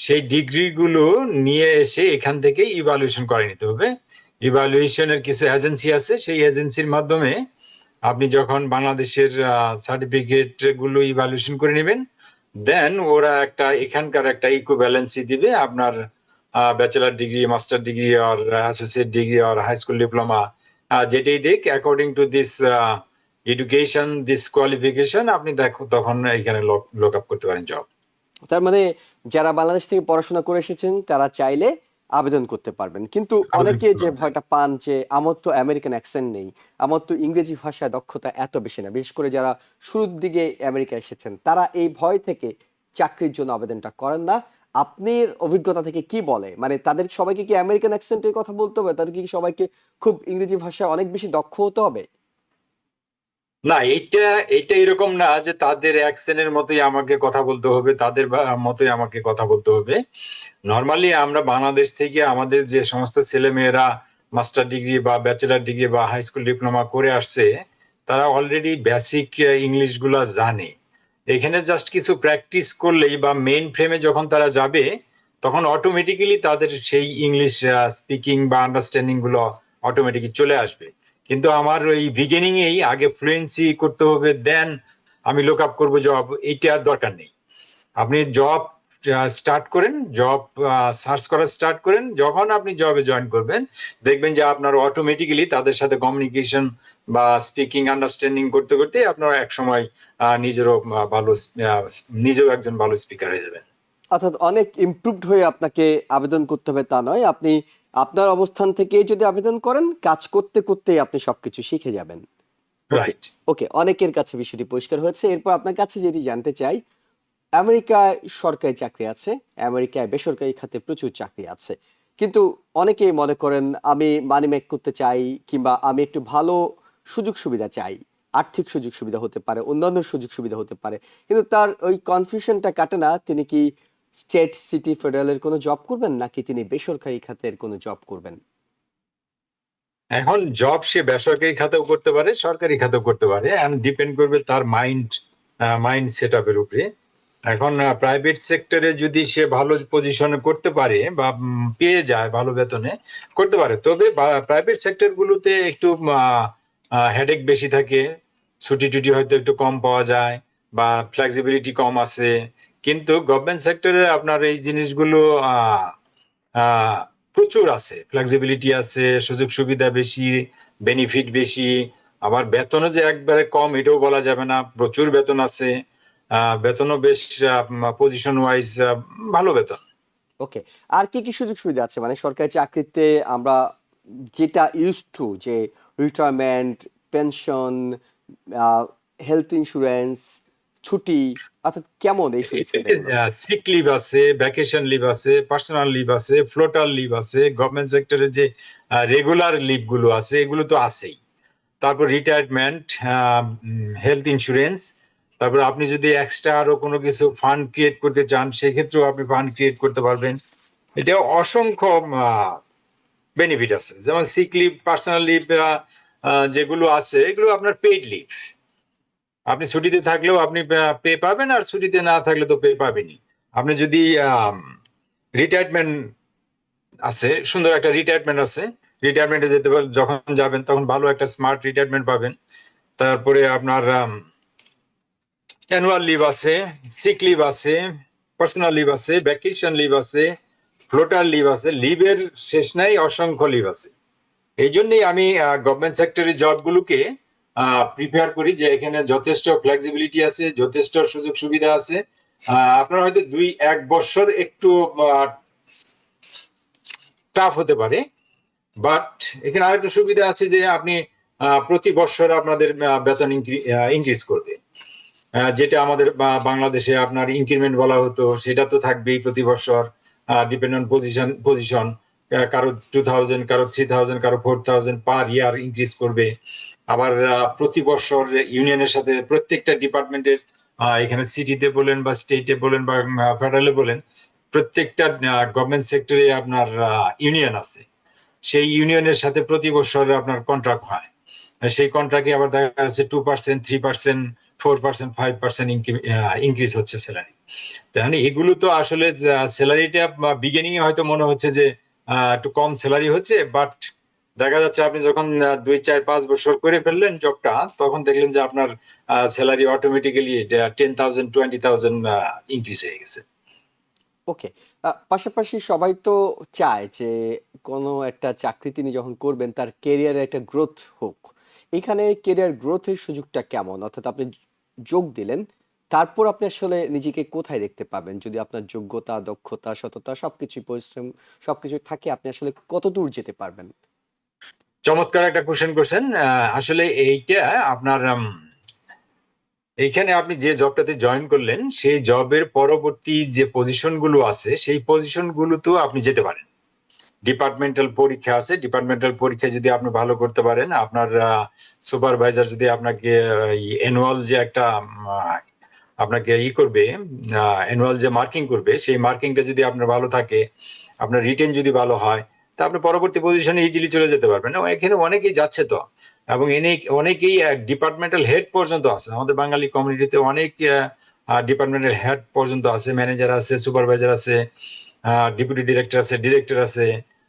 সেই ডিগ্রিগুলো নিয়ে এসে এখান থেকে ইভালুয়েশন করে নিতে হবে। ইভালুয়েশনের কিছু এজেন্সি আছে, সেই এজেন্সির মাধ্যমে আপনি যখন বাংলাদেশের সার্টিফিকেট গুলো ইভালুয়েশন করে নেবেন, দেন ওরা এখানকার একটা ইকুইভ্যালেন্সি দিবে আপনার ব্যাচেলার ডিগ্রি, মাস্টার ডিগ্রি, আর অ্যাসোসিয়েট ডিগ্রি, আর হাই স্কুল ডিপ্লোমা, যেটাই দিক, according to this education, this qualification, আপনি তখন এখানে লক আপ করতে পারেন জব। তার মানে যারা বাংলাদেশ থেকে পড়াশোনা করে এসেছেন তারা চাইলে আবেদন করতে পারবেন। কিন্তু অনেকে যে ভয়টা পান যে আমার তো আমেরিকান অ্যাকসেন্ট নেই, আমার তো ইংরেজি ভাষায় দক্ষতা এত বেশি না, বিশেষ করে যারা শুরুর দিকে আমেরিকা এসেছেন, তারা এই ভয় থেকে চাকরির জন্য আবেদনটা করেন না। আপনার অভিজ্ঞতা থেকে কি বলে, মানে তাদের সবাইকে কি আমেরিকান অ্যাকসেন্টের কথা বলতে হবে? তাদেরকে কি সবাইকে খুব ইংরেজি ভাষায় অনেক বেশি দক্ষ হতে হবে? না, এটা এরকম না যে তাদের অ্যাকসেন্টের মতোই আমাকে কথা বলতে হবে, তাদের মতোই আমাকে কথা বলতে হবে। নর্মালি আমরা বাংলাদেশ থেকে আমাদের যে সমস্ত ছেলেমেয়েরা মাস্টার ডিগ্রি বা ব্যাচেলার ডিগ্রি বা হাই স্কুল ডিপ্লোমা করে আসছে, তারা অলরেডি বেসিক ইংলিশ গুলা জানে। এখানে জাস্ট কিছু প্র্যাকটিস করলেই, বা মেইন ফ্রেমে যখন তারা যাবে, তখন অটোমেটিক্যালি তাদের সেই ইংলিশ স্পিকিং বা আন্ডারস্ট্যান্ডিং গুলো অটোমেটিকলি চলে আসবে। কিন্তু আমার ওই বিগিনিং এই আগে ফ্লুয়েন্সি করতে হবে, দেন আমি লুক আপ করবো জব, এইটা দরকার নেই। আপনি জব স্টার্ট করেন, জব সার্চ করা স্টার্ট করেন, যখন আপনি জবে জয়েন করবেন দেখবেন যে আপনার অটোমেটিক্যালি তাদের সাথে কমিউনিকেশন বা স্পিকিং আন্ডারস্ট্যান্ডিং করতে করতে আপনার এক সময় নিজেও একজন ভালো স্পিকার হয়ে যাবেন। অর্থাৎ অনেক ইমপ্রুভড হয়ে আপনাকে আবেদন করতে হবে তা নয়, আপনি আপনার অবস্থান থেকে যদি আবেদন করেন, কাজ করতে করতেই আপনি সবকিছু শিখে যাবেন। রাইট। ওকে, অনেকের কাছে বিষয়টি পরিষ্কার হয়েছে। এরপর আপনার কাছে যেটি জানতে চাই, আমেরিকায় সরকারি চাকরি আছে, আমেরিকায় বেসরকারি খাতে প্রচুর চাকরি আছে, কিন্তু অনেকেই মনে করেন আমি মানি মেক করতে চাই, কিংবা আমি একটু ভালো সুযোগ সুবিধা চাই, আর্থিক সুযোগ সুবিধা হতে পারে, অন্যান্য সুযোগ সুবিধা হতে পারে, কিন্তু তার ওই কনফিউশনটা কাটে না। তিনি কি স্টেট, সিটি, ফেডারেলের কোনো জব করবেন নাকি তিনি বেসরকারি খাতের কোনো জব করবেন? এখন জব সে বেসরকারি খাতেও করতে পারে, সরকারি খাতেও করতে পারে, এন্ড ডিপেন্ড করবে তার মাইন্ড সেট আপের উপরে। এখন প্রাইভেট সেক্টরে যদি সে ভালো পজিশনে করতে পারে বা পেয়ে যায় ভালো বেতনে করতে পারে, তবে প্রাইভেট সেক্টর গুলোতে একটু হেডেক বেশি থাকে, ছুটি টুটি হয়তো একটু কম পাওয়া যায় বা ফ্লেক্সিবিলিটি কম আছে। কিন্তু গভর্নমেন্ট সেক্টরে আপনার এই জিনিসগুলো আহ আহ প্রচুর আছে, ফ্লেক্সিবিলিটি আছে, সুযোগ সুবিধা বেশি, বেনিফিট বেশি। আবার বেতনও যে একবারে কম এটাও বলা যাবে না, প্রচুর বেতন আছে, বেতনও বেশ পজিশন ওয়াইজ ভালো বেতন। ওকে। আর কি কি সুযোগ সুবিধা আছে, মানে সরকারি চাকরিতে আমরা যেটা ইউজ টু, যে রিটায়ারমেন্ট, পেনশন, হেলথ ইন্স্যুরেন্স, ছুটি, অর্থাৎ কেমন এই সুযোগ সুবিধাগুলো? সিক লিভ আছে, ভ্যাকেশন লিভ আছে, পার্সোনাল লিভ আছে, ফ্লোটার লিভ আছে, গভর্নমেন্ট সেক্টরে যে রেগুলার লিভ গুলো আছে এগুলো তো আছেই। তারপর রিটায়ারমেন্ট, হেলথ ইন্স্যুরেন্স, তারপর আপনি যদি এক্সট্রা আরো কোনো কিছু ফান্ড ক্রিয়েট করতে চান সেক্ষেত্রেও আপনি ফান্ড ক্রিয়েট করতে পারবেন। এটা অসংখ্য বেনিফিট আছে, যেমন সিক লিভ, পার্সোনাল লিভ যেগুলো আছে এগুলো আপনার পেইড লিভ। আপনি ছুটিতে থাকলেও আপনি পে পাবেন, আর ছুটিতে না থাকলে তো পে পাবেনই। আপনি যদি রিটায়ারমেন্ট আছে, সুন্দর একটা রিটায়ারমেন্ট আছে, রিটায়ারমেন্টে যেতে যখন যাবেন তখন ভালো একটা স্মার্ট রিটায়ারমেন্ট পাবেন। তারপরে আপনার অ্যানুয়াল লিভ আছে, সিক লিভ আছে, পার্সোনাল লিভ আছে, ভ্যাকেশন লিভ আছে, ফ্লোটার লিভ আছে, লিভের শেষ নাই, অসংখ্য লিভ আছে। এই জন্যই আমি গভর্নমেন্ট সেক্টরের জবগুলোকে প্রিপেয়ার করি, যে এখানে যথেষ্ট ফ্লেক্সিবিলিটি আছে, যথেষ্ট সুযোগ সুবিধা আছে। আপনার হয়তো 2-1 বছর একটু টাফ হতে পারে, বাট এখানে আরেকটা সুবিধা আছে যে আপনি প্রতি বছর আপনাদের বেতন ইনক্রিজ করবে। যেটা আমাদের বাংলাদেশে আপনার ইনক্রিমেন্ট বলা হতো, সেটা তো থাকবেই প্রতি বছর, ডিপেন্ড অন পজিশন। কারো 2000, কারো 3000, কারো 4000 পার ইয়ার ইনক্রিজ করবে। আবার প্রতি বছর ইউনিয়নের সাথে প্রত্যেকটা ডিপার্টমেন্টের, এখানে সিটিতে বলেন বা স্টেটে বলেন বা ফেডারেলে বলেন, প্রত্যেকটা গভর্নমেন্ট সেক্টরে আপনার ইউনিয়ন আছে। সেই ইউনিয়নের সাথে প্রতি বছর আপনার কন্ট্রাক্ট হয়। সেই কন্ট্রাক্টে আবার দেখা যাচ্ছে 2%, 3%, 4%, 5% ইনক্রিজ হচ্ছে স্যালারি। তাহলে এগুলো তো আসলে স্যালারিটা বিগিনিং এ হয়তো মনে হচ্ছে যে একটু কম স্যালারি হচ্ছে, বাট দেখা যাচ্ছে আপনি যখন 2, 4, 5 বছর করে ফেললেন জবটা, তখন দেখলেন যে আপনার স্যালারি অটোমেটিক্যালি 10,000, 20,000 ইনক্রিজ হয়ে গেছে। ওকে। পাশাপাশি সবাই তো চায় যে কোনো একটা চাকরি তিনি যখন করবেন তার কেরিয়ারে একটা গ্রোথ হোক। এখানে কেরিয়ার গ্রোথের সুযোগটা কেমন? অর্থাৎ আপনি যোগ দিলেন, তারপর আপনি আসলে নিজেকে কোথায় দেখতে পাবেন? যদি আপনার যোগ্যতা, দক্ষতা, সততা সবকিছু, পরিশ্রম সবকিছু থাকে, আপনি আসলে কত দূর যেতে পারবেন? চমৎকার একটা কোশ্চেন করছেন। আসলে এইটা আপনার এইখানে আপনি যে জবটাতে জয়েন করলেন সেই জবের পরবর্তী যে পজিশন গুলো আছে সেই পজিশন গুলোতেও আপনি যেতে পারেন। ডিপার্টমেন্টাল পরীক্ষা আছে, ডিপার্টমেন্টাল পরীক্ষা যদি আপনি ভালো করতে পারেন, আপনার সুপারভাইজার যদি আপনাকে অ্যানুয়াল যে একটা আপনাকে করবে, অ্যানুয়াল যে মার্কিং করবে, সেই মার্কিংটা যদি আপনার ভালো থাকে, আপনার রিটেন যদি ভালো হয়, তা আপনি পরবর্তী পজিশনে ইজিলি চলে যেতে পারবেন। এখানে অনেকেই যাচ্ছে তো, এবং অনেকেই ডিপার্টমেন্টাল হেড পর্যন্ত আছে। আমাদের বাঙালি কমিউনিটিতে অনেক ডিপার্টমেন্টাল হেড পর্যন্ত আছে, ম্যানেজার আছে, সুপারভাইজার আছে, ডেপুটি ডিরেক্টর আছে, ডিরেক্টর আছে।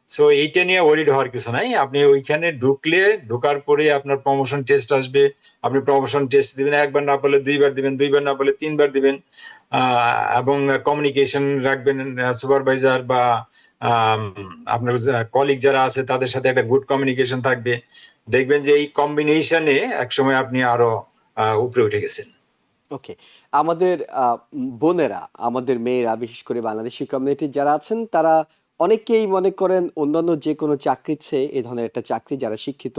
সো এইটা নিয়ে ওয়ারিড হওয়ার কিছু নাই। আপনি ওইখানে ঢোকার পরে আপনার প্রমোশন টেস্ট আসবে, আপনি প্রমোশন টেস্ট দিবেন, একবার না বলে 2বার দিবেন, 2বার না বলে 3বার দিবেন। এবং কমিউনিকেশন রাখবেন সুপারভাইজার বা আপনার কলিগ যারা আছে তাদের সাথে একটা গুড কমিউনিকেশন থাকবে। দেখবেন যে এই কম্বিনেশনে একসময় আপনি আরো উপরে উঠে গেছেন। ওকে। আমাদের বোনেরা, আমাদের মেয়েরা, বিশেষ করে বাংলাদেশি কমিউনিটির যারা আছেন, তারা অনেকেই মনে করেন অন্যান্য যে কোনো চাকরির চেয়ে এ ধরনের একটা চাকরি, যারা শিক্ষিত,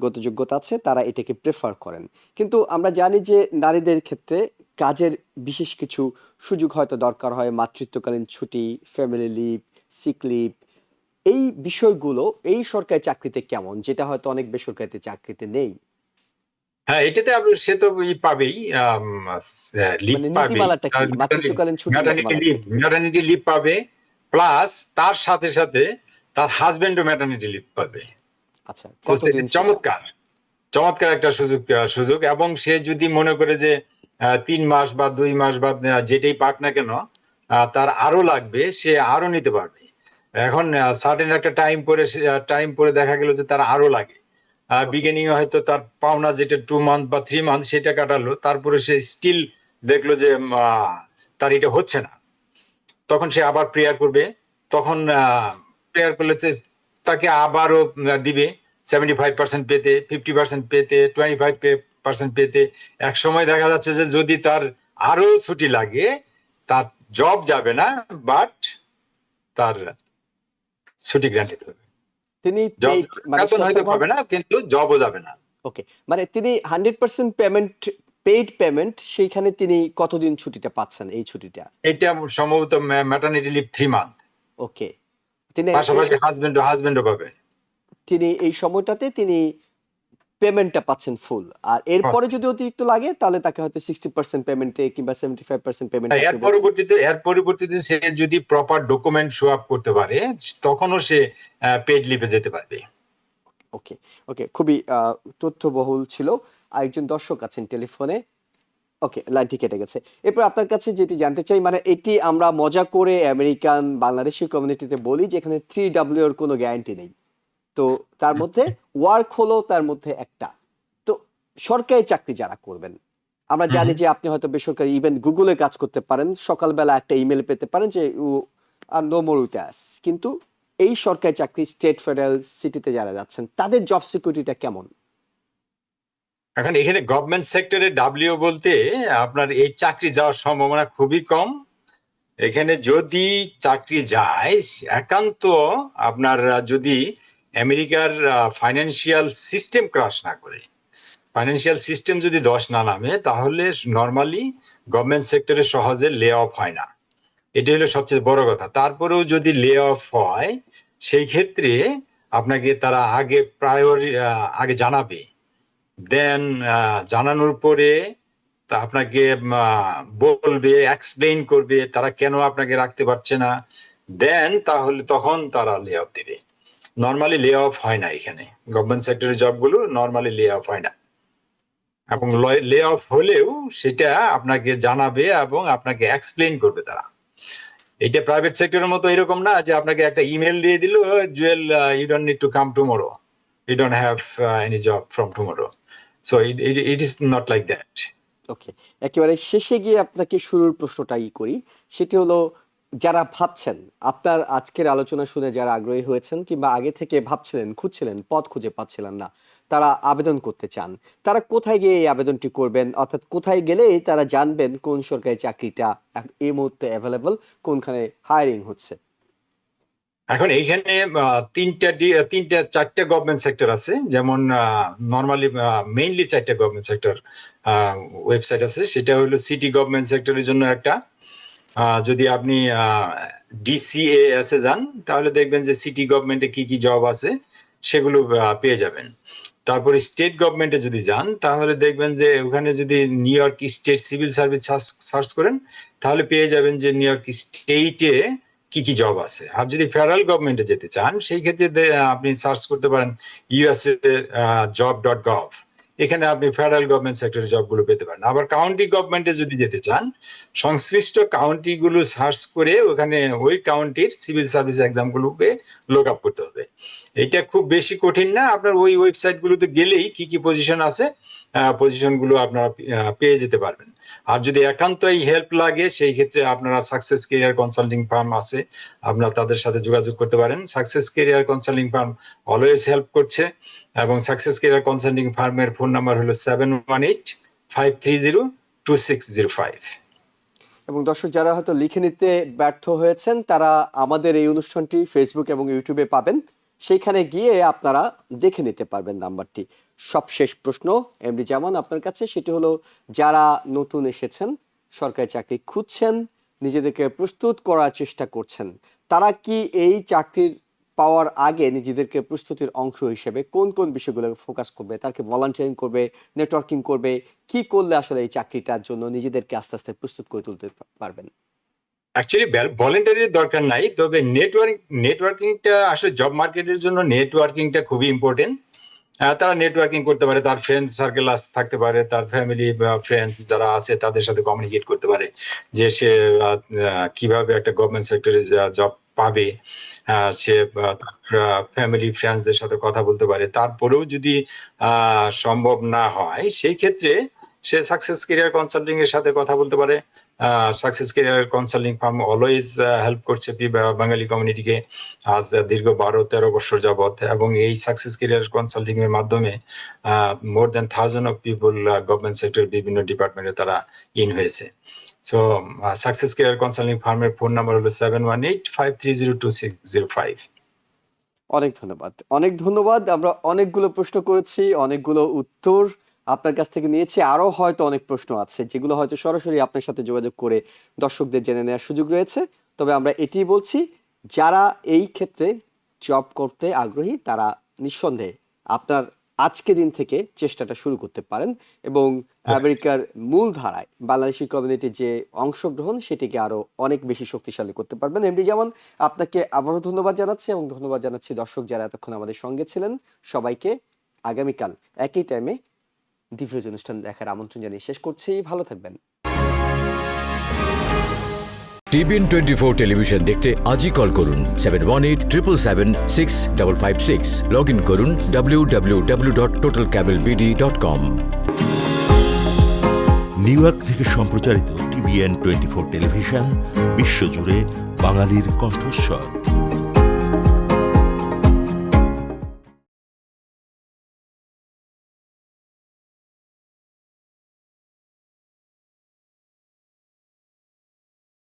গত যোগ্যতা আছে, তারা এটাকে প্রেফার করেন। কিন্তু আমরা জানি যে নারীদের ক্ষেত্রে কাজের বিশেষ কিছু সুযোগ হয়তো দরকার হয়, মাতৃত্বকালীন ছুটি, ফ্যামিলি লিভ, সিক লিভ। এই বিষয়গুলো এই সরকারি চাকরিতে কেমন, যেটা হয়তো অনেক বেসরকারি চাকরিতে নেই? হ্যাঁ, এটাতে সে তো পাবেই, লিভ মানে পাবে, নীতিমালাটা কি, মাতৃত্বকালীন ছুটি নীতিমালাটা কি? ম্যাটারনিটি লিভ পাবে, প্লাস তার সাথে সাথে তার হাজবেন্ডও ম্যাটারনিটি লিভ পাবে। আচ্ছা, তো কতদিন সেটা? চমৎকার, চমৎকার একটা সুযোগ। এবং সে যদি মনে করে যে 3 মাস বা 2 মাস বা যেটাই পাক না কেন, তার আরো লাগবে, সে আরো নিতে পারবে। এখন সার্টেন একটা টাইম পরে দেখা গেল যে তার আরো লাগে। বিগিনিং হয়তো তার পাওনা যেটা 2 মান্থ বা 3 মান্থ সেটা কাটালো, তারপরে সে স্টিল দেখলো যে তার এটা হচ্ছে না, তখন সে আবার প্রেয়ার করবে। তখন প্রেয়ার করলে তাকে আবারও দিবে 75% পেতে, 50% পেতে, 25% পেতে। এক সময় দেখা যাচ্ছে যে যদি তার আরো ছুটি লাগে, তার জব যাবে না, বাট তার ছুটি গ্রান্টেড হবে। তিনি জব পেইড মানে বেতন হয়তো পাবে না, কিন্তু জবও যাবে না। ওকে, মানে তিনি 100% পেমেন্ট, পেইড পেমেন্ট, সেইখানে তিনি কতদিন ছুটিটা পাচ্ছেন এই ছুটিটা? এটা সম্ভবত ম্যাটারনিটি লিভ 3 মান্থ। ওকে, তিনি পাশাপাশি হাজবেন্ডও পাবে। তিনি এই সময়টাতে তিনি পেমেন্টটা পাচ্ছেন ফুল, আর এরপরে যদি অতিরিক্ত লাগে তাহলে তাকে হয়তো 60% পেমেন্টে কিংবা 75% পেমেন্ট। এর পরবর্তীতে সে যদি প্রপার ডকুমেন্ট শো আপ করতে পারে, তখনও সে পেইড লিভে যেতে পারবে। ওকে, ওকে, খুবই তথ্যবহুল ছিল। আরেকজন দর্শক আছেন টেলিফোনে। ওকে, লাইনটি কেটে গেছে। এরপর আপনার কাছে যেটি জানতে চাই, মানে এটি আমরা মজা করে আমেরিকান বাংলাদেশি কমিউনিটিতে বলি যে এখানে 3W এর কোনো গ্যারান্টি নেই। তো তার মধ্যে ওয়ার্ক হলো তার মধ্যে একটা। তো সরকারি চাকরি যারা করবেন, আমরা জানি যে আপনি হয়তো বেসরকারি ইভেন গুগলে কাজ করতে পারেন, সকালবেলা একটা ইমেল পেতে পারেন যে you are no more with us, কিন্তু এই সরকারি চাকরি স্টেট ফেডারেল সিটিতে যারা যাচ্ছেন তাদের জব সিকিউরিটিটা কেমন? এখন এখানে গভর্নমেন্ট সেক্টরে ডাব্লিউ বলতে আপনার এই চাকরি যাওয়ার সম্ভাবনা খুবই কম। এখানে যদি চাকরি যায়, একান্ত আপনার যদি আমেরিকার ফাইন্যান্সিয়াল সিস্টেম ক্রাশ না করে, ফাইন্যান্সিয়াল সিস্টেম যদি ধস না নামে, তাহলে নর্মালি গভর্নমেন্ট সেক্টরে সহজে লে অফ হয় না। এটা হলো সবচেয়ে বড় কথা। তারপরেও যদি লে অফ হয়, সেই ক্ষেত্রে আপনাকে তারা আগে জানাবে। দেন জানানোর পরে তা আপনাকে বলবে, এক্সপ্লেইন করবে তারা কেন আপনাকে রাখতে পারছে না। দেন তখন তারা লে অফ দিবে। নর্মালি লে অফ হয় না এখানে, গভর্নমেন্ট সেক্টরের জবগুলো নর্মালি লে অফ হয় না। এবং লে অফ হলেও সেটা আপনাকে জানাবে এবং আপনাকে এক্সপ্লেইন করবে তারা। এটা প্রাইভেট সেক্টরের মতো এরকম না যে আপনাকে একটা ইমেল দিয়ে দিল, Jewel you don't need to come tomorrow, you don't have any job from tomorrow. So it is not like that. Okay, একেবারে শেষে গিয়ে আপনাকে শুরুর প্রশ্নটাই করি, সেটি হলো যারা ভাবছেন, আপনার আজকের আলোচনা শুনে যারা আগ্রহী হয়েছেন কিংবা আগে থেকে ভাবছিলেন, খুঁজছিলেন, পথ খুঁজে পাচ্ছিলেন না, তারা আবেদন করতে চান, তারা কোথায় গিয়ে এই আবেদনটি করবেন, অর্থাৎ কোথায় গেলে তারা জানবেন কোন সরকারি চাকরিটা এই মুহূর্তে অ্যাভেলেবল, কোনখানে হায়ারিং হচ্ছে? এখন এইখানে চারটা গভর্নমেন্ট সেক্টর আছে। যেমন নর্মালি মেইনলি 4টা গভর্নমেন্ট সেক্টর ওয়েবসাইট আছে। সেটা হলো সিটি গভর্নমেন্ট সেক্টরের জন্য একটা, যদি আপনি DCAS এ যান তাহলে দেখবেন যে সিটি গভর্নমেন্টে কি কি জব আছে সেগুলো পেয়ে যাবেন। তারপরে স্টেট গভর্নমেন্টে যদি যান তাহলে দেখবেন যে ওখানে যদি new York state civil service search করেন তাহলে পেয়ে যাবেন যে নিউ ইয়র্ক স্টেটে কি কি জব আছে। আর যদি ফেডারেল গভর্নমেন্টে যেতে চান সেই ক্ষেত্রে আপনি সার্চ করতে পারেন USA.job.gov। এখানে আপনি ফেডারেল গভর্নমেন্ট সেক্টরের জবগুলো পেতে পারেন। আবার কাউন্টি গভর্নমেন্টে যদি যেতে চান, সংশ্লিষ্ট কাউন্টিগুলো সার্চ করে ওখানে ওই কাউন্টির সিভিল সার্ভিস এক্সামগুলোকে লোক আপ করতে হবে। এটা খুব বেশি কঠিন না, আপনার ওই ওয়েবসাইটগুলোতে গেলেই কি কি পজিশন আছে পজিশনগুলো আপনারা পেয়ে যেতে পারবেন। আর যদি একান্তই হেল্প লাগে সেই ক্ষেত্রে আপনারা সাকসেস কেরিয়ার কনসাল্টিং ফার্ম আছে, আপনারা তাদের সাথে যোগাযোগ করতে পারেন। Success career consulting farm always help করছে, এবং সাকসেস কেরিয়ার কনসাল্টিং ফার্মের ফোন নাম্বার হলো 718-530-2605। এবং দর্শক যারা হয়তো লিখে নিতে ব্যর্থ হয়েছেন তারা আমাদের এই অনুষ্ঠানটি ফেসবুক এবং ইউটিউবে পাবেন, সেইখানে গিয়ে আপনারা দেখে নিতে পারবেন নাম্বারটি। সবশেষ প্রশ্ন এমডি জামান আপনার কাছে, সেটি হলো যারা নতুন এসেছেন, সরকারি চাকরি খুঁজছেন, নিজেদেরকে প্রস্তুত করার চেষ্টা করছেন, তারা কি এই চাকরির পাওয়ার আগে নিজেদেরকে প্রস্তুতির অংশ হিসেবে কোন কোন বিষয়গুলো ফোকাস করবে, তাকে ভলান্টিয়ারিং করবে, নেটওয়ার্কিং করবে, কি করলে আসলে এই চাকরিটার জন্য নিজেদেরকে আস্তে আস্তে প্রস্তুত করে তুলতে পারবেন? অ্যাকচুয়ালি ভলেন্টারির দরকার নাই, তবে নেটওয়ার্কিংটা আসলে জব মার্কেটের জন্য নেটওয়ার্কিংটা খুবই ইম্পর্টেন্ট। তারা নেটওয়ার্কিং করতে পারে, তার ফ্রেন্ড সার্কেল থাকতে পারে, তার ফ্যামিলি বা ফ্রেন্ডস যারা আছে তাদের সাথে কমিউনিকেট করতে পারে যে সে কিভাবে একটা গভর্নমেন্ট সেক্টরে জব পাবে। সে ফ্যামিলি ফ্রেন্ডসদের সাথে কথা বলতে পারে। তারপরেও যদি সম্ভব না হয় সেই ক্ষেত্রে সে সাকসেস ক্যারিয়ার কনসাল্টিং এর সাথে কথা বলতে পারে। Success career consulting farm always help করছে বাঙালি কমিউনিটিকে আজ দীর্ঘ 12-13 বছর যাবৎ, এবং এই সাকসেস ক্যারিয়ার কনসাল্টিং এর মাধ্যমে more than 1000 of people government sector বিভিন্ন ডিপার্টমেন্টে তারা ইন হয়েছে। সো সাকসেস ক্যারিয়ার কনসাল্টিং ফার্মের ফোন নাম্বার হলো 7185302605। অনেক ধন্যবাদ, অনেক ধন্যবাদ। আমরা অনেকগুলো প্রশ্ন করেছি, অনেকগুলো উত্তর আপনার কাছ থেকে নিয়েছি। আরো হয়তো অনেক প্রশ্ন আছে যেগুলো হয়তো সরাসরি আপনার সাথে যোগাযোগ করে দর্শকদের জেনে নেওয়ার সুযোগ রয়েছে। তবে আমরা এটি বলছি, যারা এই ক্ষেত্রে জব করতে আগ্রহী তারা নিঃসন্দেহে আপনার আজকে দিন থেকে চেষ্টাটা শুরু করতে পারেন, এবং আমেরিকার মূল ধারায় বাংলাদেশি কমিউনিটির যে অংশগ্রহণ সেটিকে আরো অনেক বেশি শক্তিশালী করতে পারবেন। এমডি যেমন আপনাকে আবারও ধন্যবাদ জানাচ্ছি, এবং ধন্যবাদ জানাচ্ছি দর্শক যারা এতক্ষণ আমাদের সঙ্গে ছিলেন। সবাইকে আগামীকাল একই টাইমে ডিফিউজ অনুষ্ঠান দেখার আমন্ত্রণ জানিয়ে শেষ করছি। ভালো থাকবেন। টিবিএন 24 টেলিভিশন দেখতে আজই কল করুন 7187776556। লগ ইন করুন www.totalcablebd.com। নিউ ইয়র্ক থেকে সম্প্রচারিত টিবিএন 24 টেলিভিশন বিশ্বজুড়ে বাঙালির কণ্ঠস্বর।